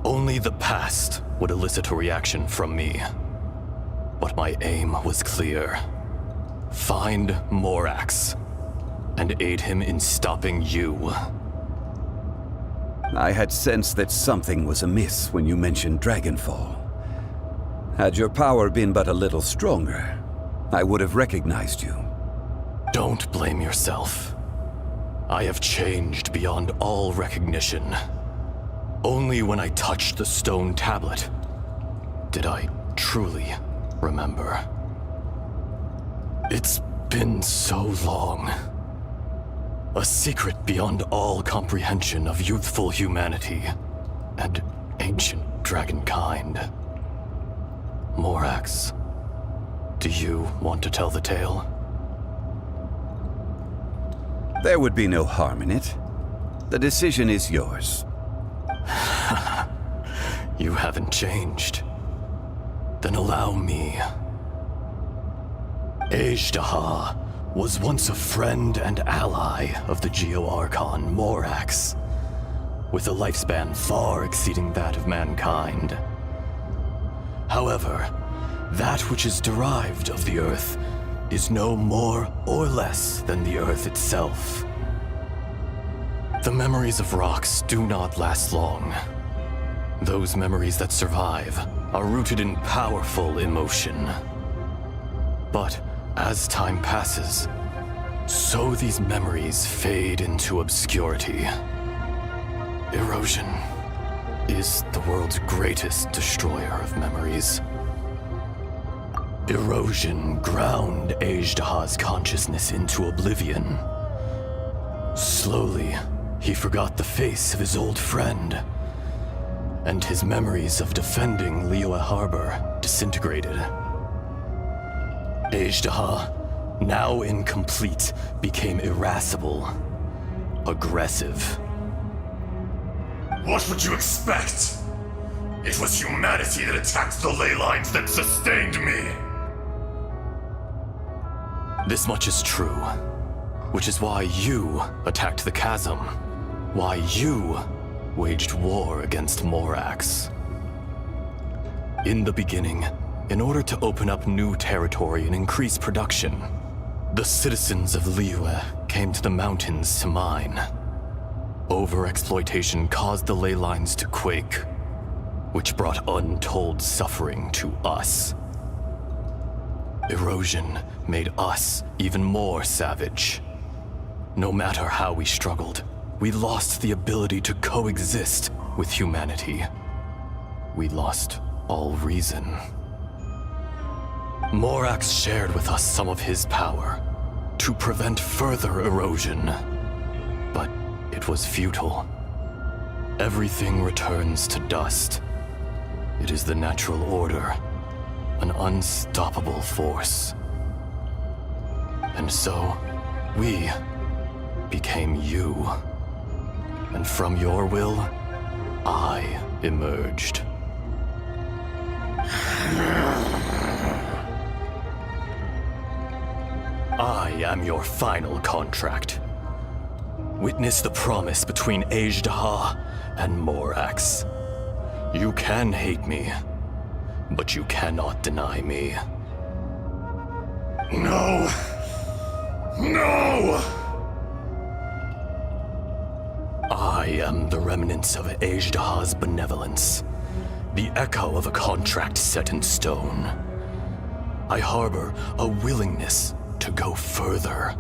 Only the past would elicit a reaction from me. But my aim was clear. Find Morax, and aid him in stopping you. I had sensed that something was amiss when you mentioned Dragonfall. Had your power been but a little stronger, I would have recognized you. Don't blame yourself. I have changed beyond all recognition. Only when I touched the stone tablet did I truly remember. It's been so long. A secret beyond all comprehension of youthful humanity and ancient dragonkind. Morax, Do you want to tell the tale? There would be no harm in it. The decision is yours. You haven't changed. Then allow me. Azhdaha was once a friend and ally of the Geo-Archon Morax, with a lifespan far exceeding that of mankind. However, that which is derived of the Earth is no more or less than the Earth itself. The memories of rocks do not last long. Those memories that survive are rooted in powerful emotion. But as time passes, so these memories fade into obscurity. Erosion is the world's greatest destroyer of memories. Erosion ground Azhdaha's consciousness into oblivion. Slowly, he forgot the face of his old friend, and his memories of defending Liyue Harbor disintegrated. Azhdaha, now incomplete, became irascible, aggressive. What would you expect? It was humanity that attacked the ley lines that sustained me. This much is true, which is why you attacked the chasm, why you waged war against Morax. In the beginning, in order to open up new territory and increase production, the citizens of Liyue came to the mountains to mine. Overexploitation caused the ley lines to quake, which brought untold suffering to us. Erosion made us even more savage. No matter how we struggled, we lost the ability to coexist with humanity. We lost all reason. Morax shared with us some of his power to prevent further erosion, but it was futile. Everything returns to dust. It is the natural order, an unstoppable force. And so, we became you. And from your will, I emerged. I am your final contract. Witness the promise between Azhdaha and Morax. You can hate me, but you cannot deny me. No! No! I am the remnants of Azhdaha's benevolence, the echo of a contract set in stone. I harbor a willingness to go further,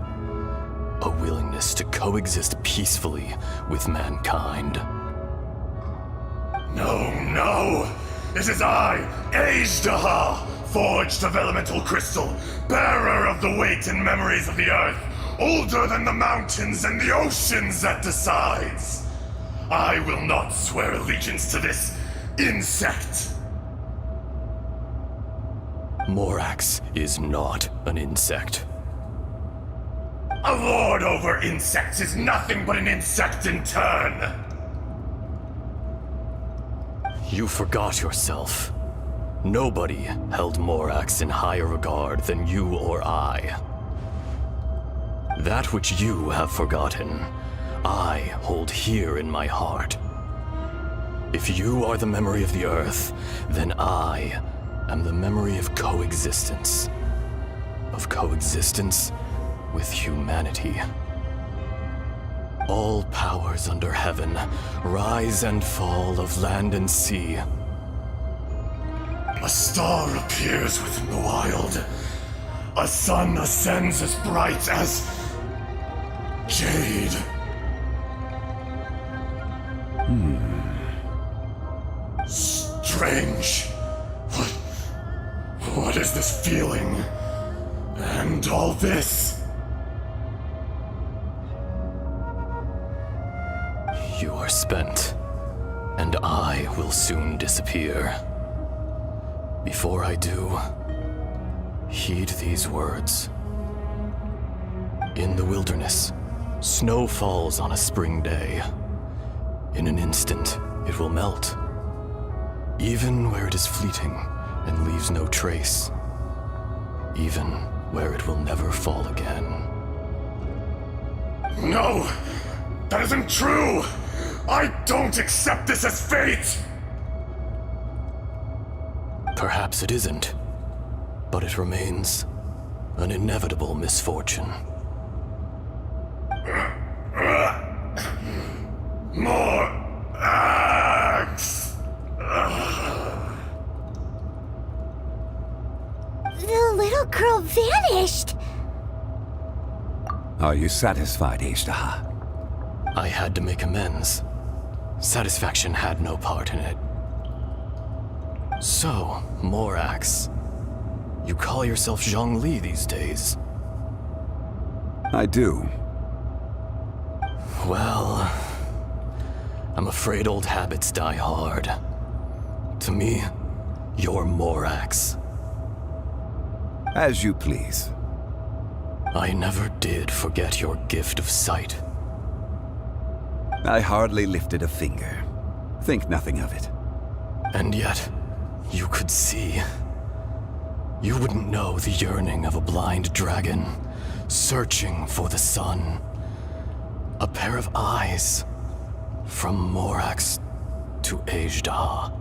a willingness to coexist peacefully with mankind. No, no! It is I, Azhdaha, forged of elemental crystal, bearer of the weight and memories of the earth, older than the mountains and the oceans that decides. I will not swear allegiance to this insect. Morax is not an insect. A lord over insects is nothing but an insect in turn. You forgot yourself. Nobody held Morax in higher regard than you or I. That which you have forgotten, I hold here in my heart. If you are the memory of the Earth, then I am the memory of coexistence. Of coexistence with humanity. All powers under heaven, rise and fall of land and sea. A star appears within the wild. A sun ascends as bright as jade. Strange. What is this feeling? And all this? You are spent, and I will soon disappear. Before I do, Heed these words. In the wilderness, snow falls on a spring day. In an instant, it will melt. Even where it is fleeting and leaves no trace. Even where it will never fall again. No! That isn't true! I don't accept this as fate! Perhaps it isn't, but it remains an inevitable misfortune. More axe! The little girl vanished! Are you satisfied, Ishtaha? I had to make amends. Satisfaction had no part in it. So, Morax, you call yourself Zhongli these days? I do. Well, I'm afraid old habits die hard. To me, you're Morax. As you please. I never did forget your gift of sight. I hardly lifted a finger. Think nothing of it. And yet, you could see. You wouldn't know the yearning of a blind dragon, searching for the sun. A pair of eyes, from Morax to Ejdah.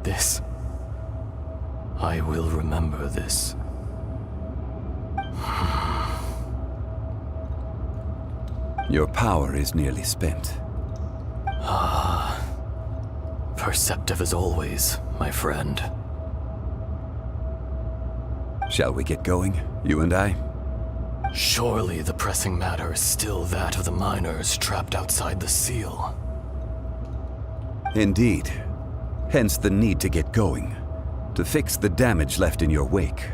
This, I will remember this. Your power is nearly spent. Perceptive as always, my friend. Shall we get going, you and I? Surely the pressing matter is still that of the miners trapped outside the seal. Indeed. Hence the need to get going. To fix the damage left in your wake.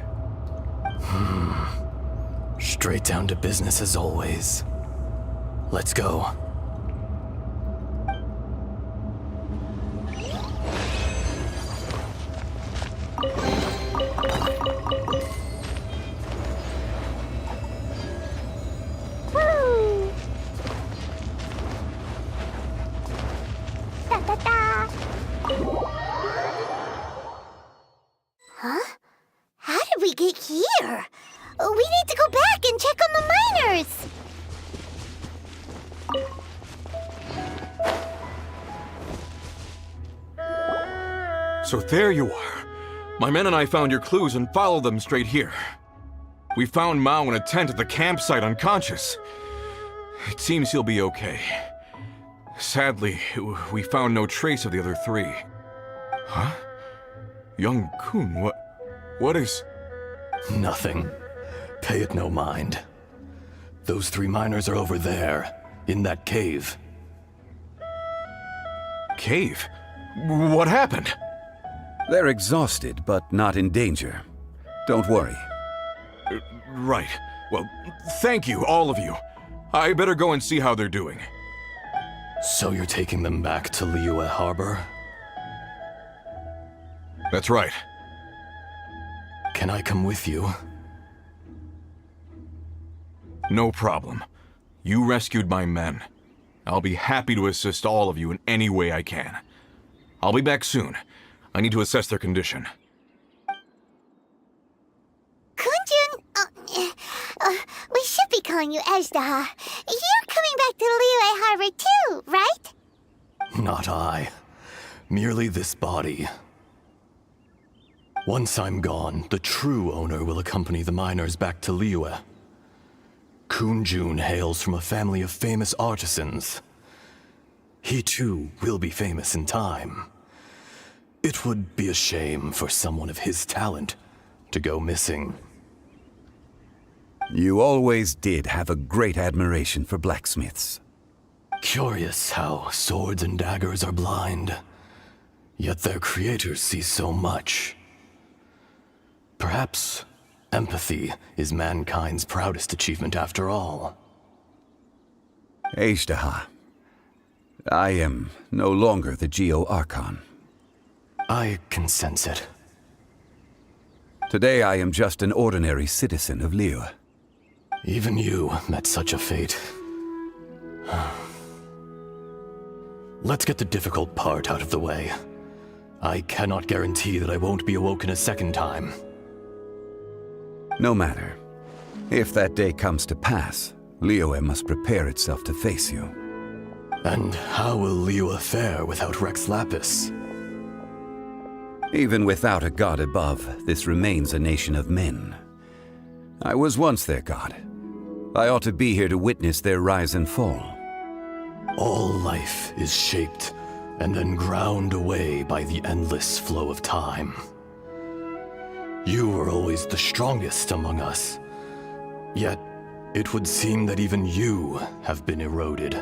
Straight down to business as always. Let's go. Huh? How did we get here? We need to go back and check on the miners! So there you are. My men and I found your clues and followed them straight here. We found Mao in a tent at the campsite unconscious. It seems he'll be okay. Sadly, we found no trace of the other three. Huh? Young Kun, what is... Nothing. Pay it no mind. Those three miners are over there, in that cave. Cave? What happened? They're exhausted, but not in danger. Don't worry. Right. Well, thank you, all of you. I better go and see how they're doing. So you're taking them back to Liyue Harbor? That's right. Can I come with you? No problem. You rescued my men. I'll be happy to assist all of you in any way I can. I'll be back soon. I need to assess their condition. Kunjun, we should be calling you Ejdah. You're coming back to Liyue Harbor too, right? Not I. Merely this body. Once I'm gone, the true owner will accompany the miners back to Liyue. Kunjun hails from a family of famous artisans. He too will be famous in time. It would be a shame for someone of his talent to go missing. You always did have a great admiration for blacksmiths. Curious how swords and daggers are blind, yet their creators see so much. Perhaps empathy is mankind's proudest achievement after all. Ejdah, I am no longer the Geo Archon. I can sense it. Today I am just an ordinary citizen of Liyue. Even you met such a fate. Let's get the difficult part out of the way. I cannot guarantee that I won't be awoken a second time. No matter. If that day comes to pass, Liyue must prepare itself to face you. And how will Liyue fare without Rex Lapis? Even without a god above, this remains a nation of men. I was once their god. I ought to be here to witness their rise and fall. All life is shaped and then ground away by the endless flow of time. You were always the strongest among us, yet it would seem that even you have been eroded.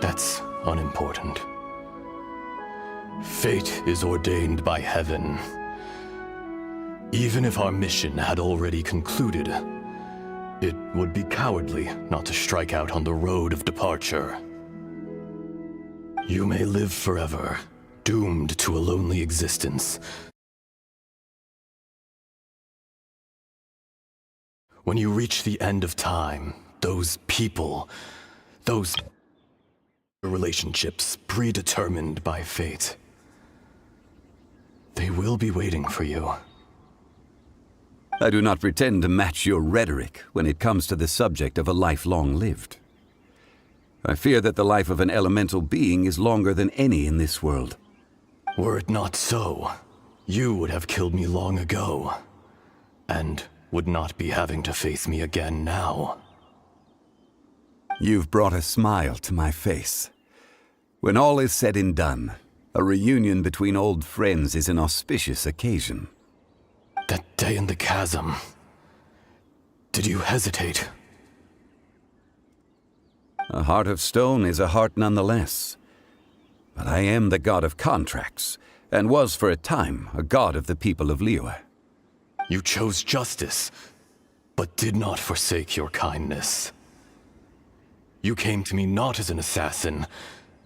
That's unimportant. Fate is ordained by heaven. Even if our mission had already concluded, it would be cowardly not to strike out on the road of departure. You may live forever, doomed to a lonely existence. When you reach the end of time, those people, those relationships predetermined by fate, they will be waiting for you. I do not pretend to match your rhetoric when it comes to the subject of a life long lived. I fear that the life of an elemental being is longer than any in this world. Were it not so, you would have killed me long ago, and would not be having to face me again now. You've brought a smile to my face. When all is said and done, a reunion between old friends is an auspicious occasion. That day in the chasm, did you hesitate? A heart of stone is a heart nonetheless. But I am the god of contracts, and was for a time a god of the people of Liyue. You chose justice, but did not forsake your kindness. You came to me not as an assassin,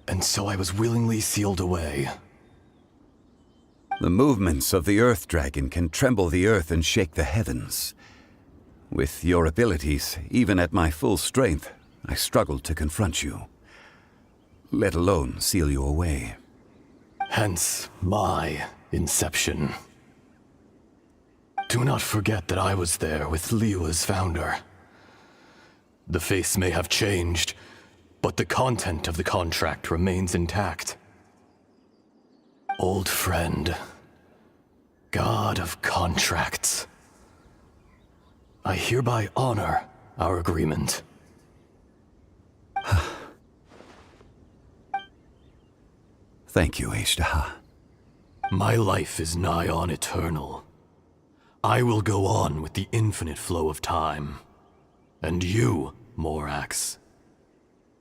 and so I was willingly sealed away. The movements of the Earth Dragon can tremble the earth and shake the heavens. With your abilities, even at my full strength, I struggled to confront you, let alone seal you away. Hence my inception. Do not forget that I was there with Liyue's founder. The face may have changed, but the content of the contract remains intact. Old friend, god of contracts, I hereby honor our agreement. Thank you, Ashtaha. My life is nigh on eternal. I will go on with the infinite flow of time. And you, Morax,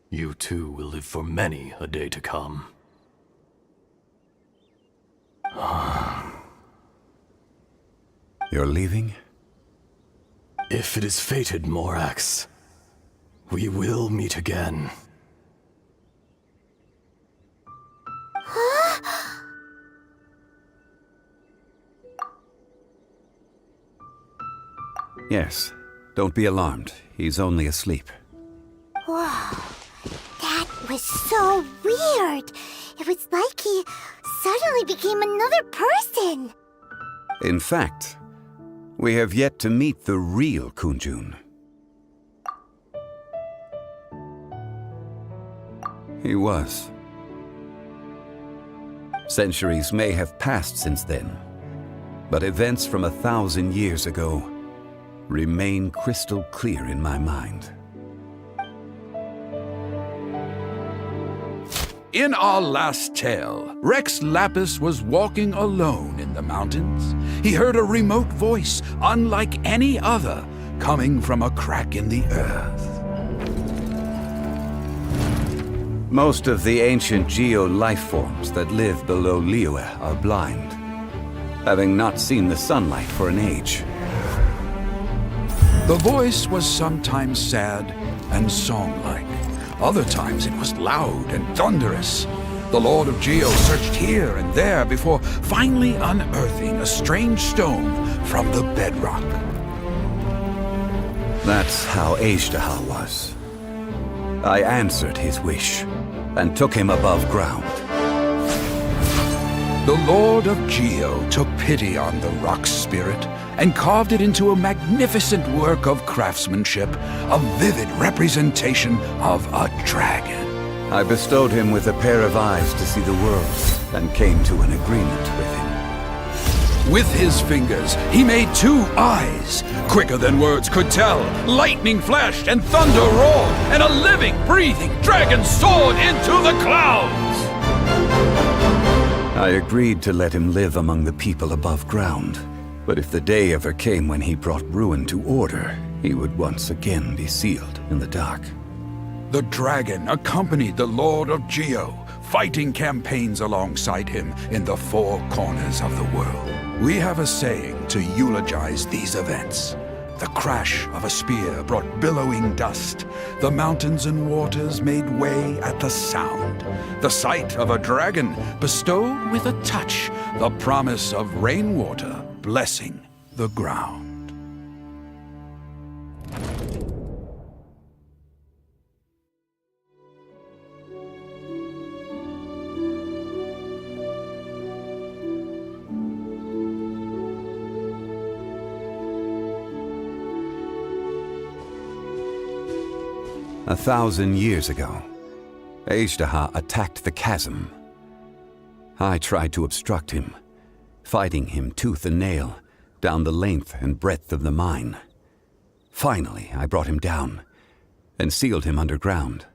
you too will live for many a day to come. You're leaving? If it is fated, Morax, we will meet again. Yes. Don't be alarmed. He's only asleep. Whoa. That was so weird. It was like he suddenly became another person. In fact, we have yet to meet the real Kunjun. He was. Centuries may have passed since then, but events from 1,000 years ago remain crystal clear in my mind. In our last tale, Rex Lapis was walking alone in the mountains. He heard a remote voice, unlike any other, coming from a crack in the earth. Most of the ancient geo-life forms that live below Liyue are blind, having not seen the sunlight for an age. The voice was sometimes sad and song-like. Other times it was loud and thunderous. The Lord of Geo searched here and there before finally unearthing a strange stone from the bedrock. That's how Azhdaha was. I answered his wish and took him above ground. The Lord of Geo took pity on the rock spirit and carved it into a magnificent work of craftsmanship, a vivid representation of a dragon. I bestowed him with a pair of eyes to see the world and came to an agreement with him. With his fingers, he made 2 eyes. Quicker than words could tell, lightning flashed and thunder roared, and a living, breathing dragon soared into the clouds. I agreed to let him live among the people above ground. But if the day ever came when he brought ruin to order, he would once again be sealed in the dark. The dragon accompanied the Lord of Geo, fighting campaigns alongside him in the 4 corners of the world. We have a saying to eulogize these events. The crash of a spear brought billowing dust. The mountains and waters made way at the sound. The sight of a dragon bestowed with a touch the promise of rainwater blessing the ground. A 1,000 years ago, Azhdaha attacked the chasm. I tried to obstruct him, fighting him tooth and nail down the length and breadth of the mine. Finally, I brought him down and sealed him underground.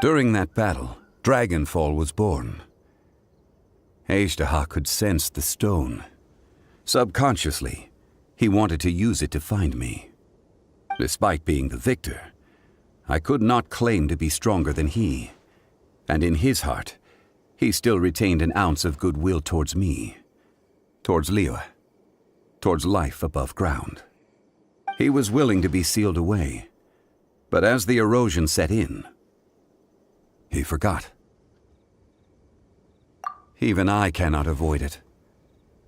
During that battle, Dragonfall was born. Azhdaha could sense the stone. Subconsciously, he wanted to use it to find me. Despite being the victor, I could not claim to be stronger than he, and in his heart, he still retained an ounce of goodwill towards me, towards Liyue, towards life above ground. He was willing to be sealed away, but as the erosion set in, he forgot. Even I cannot avoid it,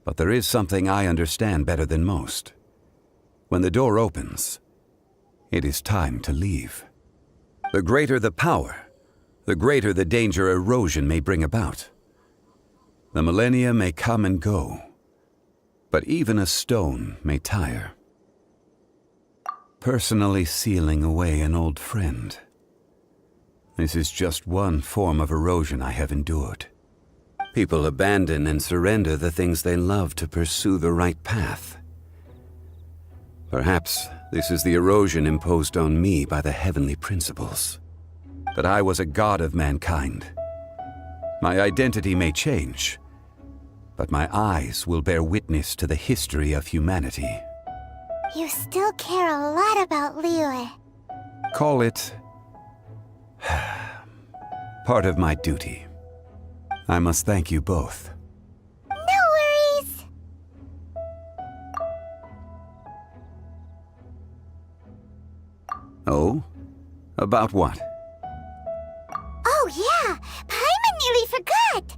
but there is something I understand better than most. When the door opens, it is time to leave. The greater the power, the greater the danger erosion may bring about. The millennia may come and go, but even a stone may tire. Personally sealing away an old friend. This is just one form of erosion I have endured. People abandon and surrender the things they love to pursue the right path. Perhaps this is the erosion imposed on me by the heavenly principles. That I was a god of mankind. My identity may change, but my eyes will bear witness to the history of humanity. You still care a lot about Liyue. Call it part of my duty. I must thank you both. No worries. Oh? About what? Oh yeah, Paimon nearly forgot.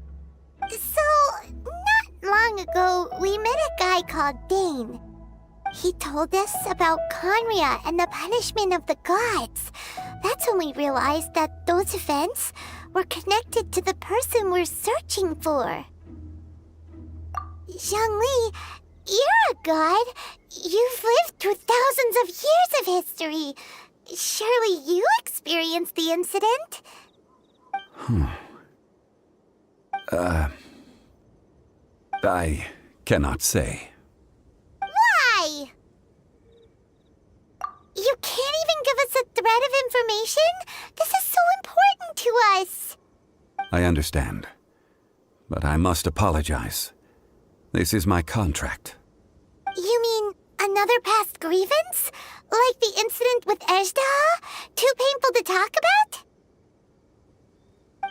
So, not long ago, we met a guy called Dane. He told us about Conria and the punishment of the gods. That's when we realized that those events were connected to the person we're searching for. Zhongli, you're a god. You've lived through thousands of years of history. Surely you experienced the incident? I cannot say. Why? You can't even give us a thread of information? This is so important to us. I understand, but I must apologize. This is my contract. You mean another past grievance? Like the incident with Azhdaha? Too painful to talk about?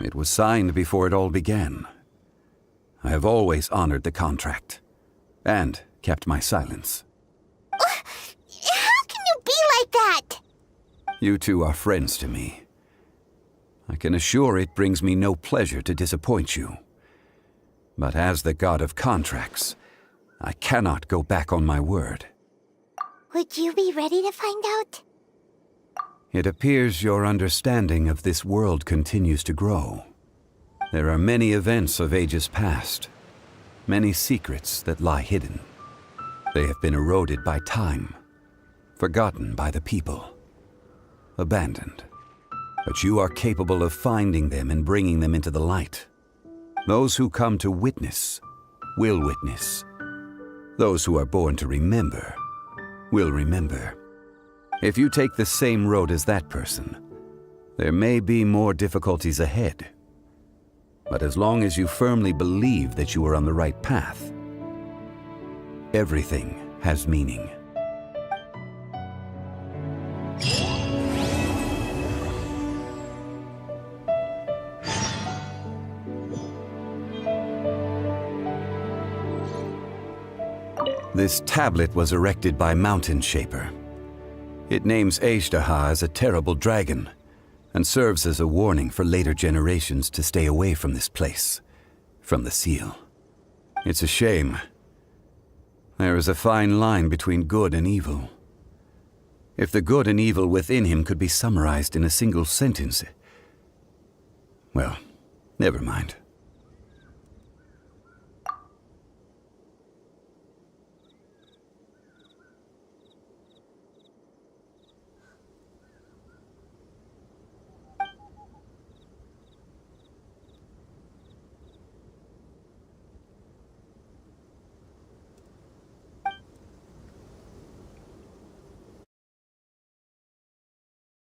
It was signed before it all began. I have always honored the contract, and kept my silence. How can you be like that? You two are friends to me. I can assure it brings me no pleasure to disappoint you. But as the god of contracts, I cannot go back on my word. Would you be ready to find out? It appears your understanding of this world continues to grow. There are many events of ages past, many secrets that lie hidden. They have been eroded by time, forgotten by the people, abandoned. But you are capable of finding them and bringing them into the light. Those who come to witness will witness. Those who are born to remember will remember. If you take the same road as that person, there may be more difficulties ahead. But as long as you firmly believe that you are on the right path, everything has meaning. This tablet was erected by Mountain Shaper. It names Azhdaha as a terrible dragon, and serves as a warning for later generations to stay away from this place, from the seal. It's a shame. There is a fine line between good and evil. If the good and evil within him could be summarized in a single sentence... Well, never mind.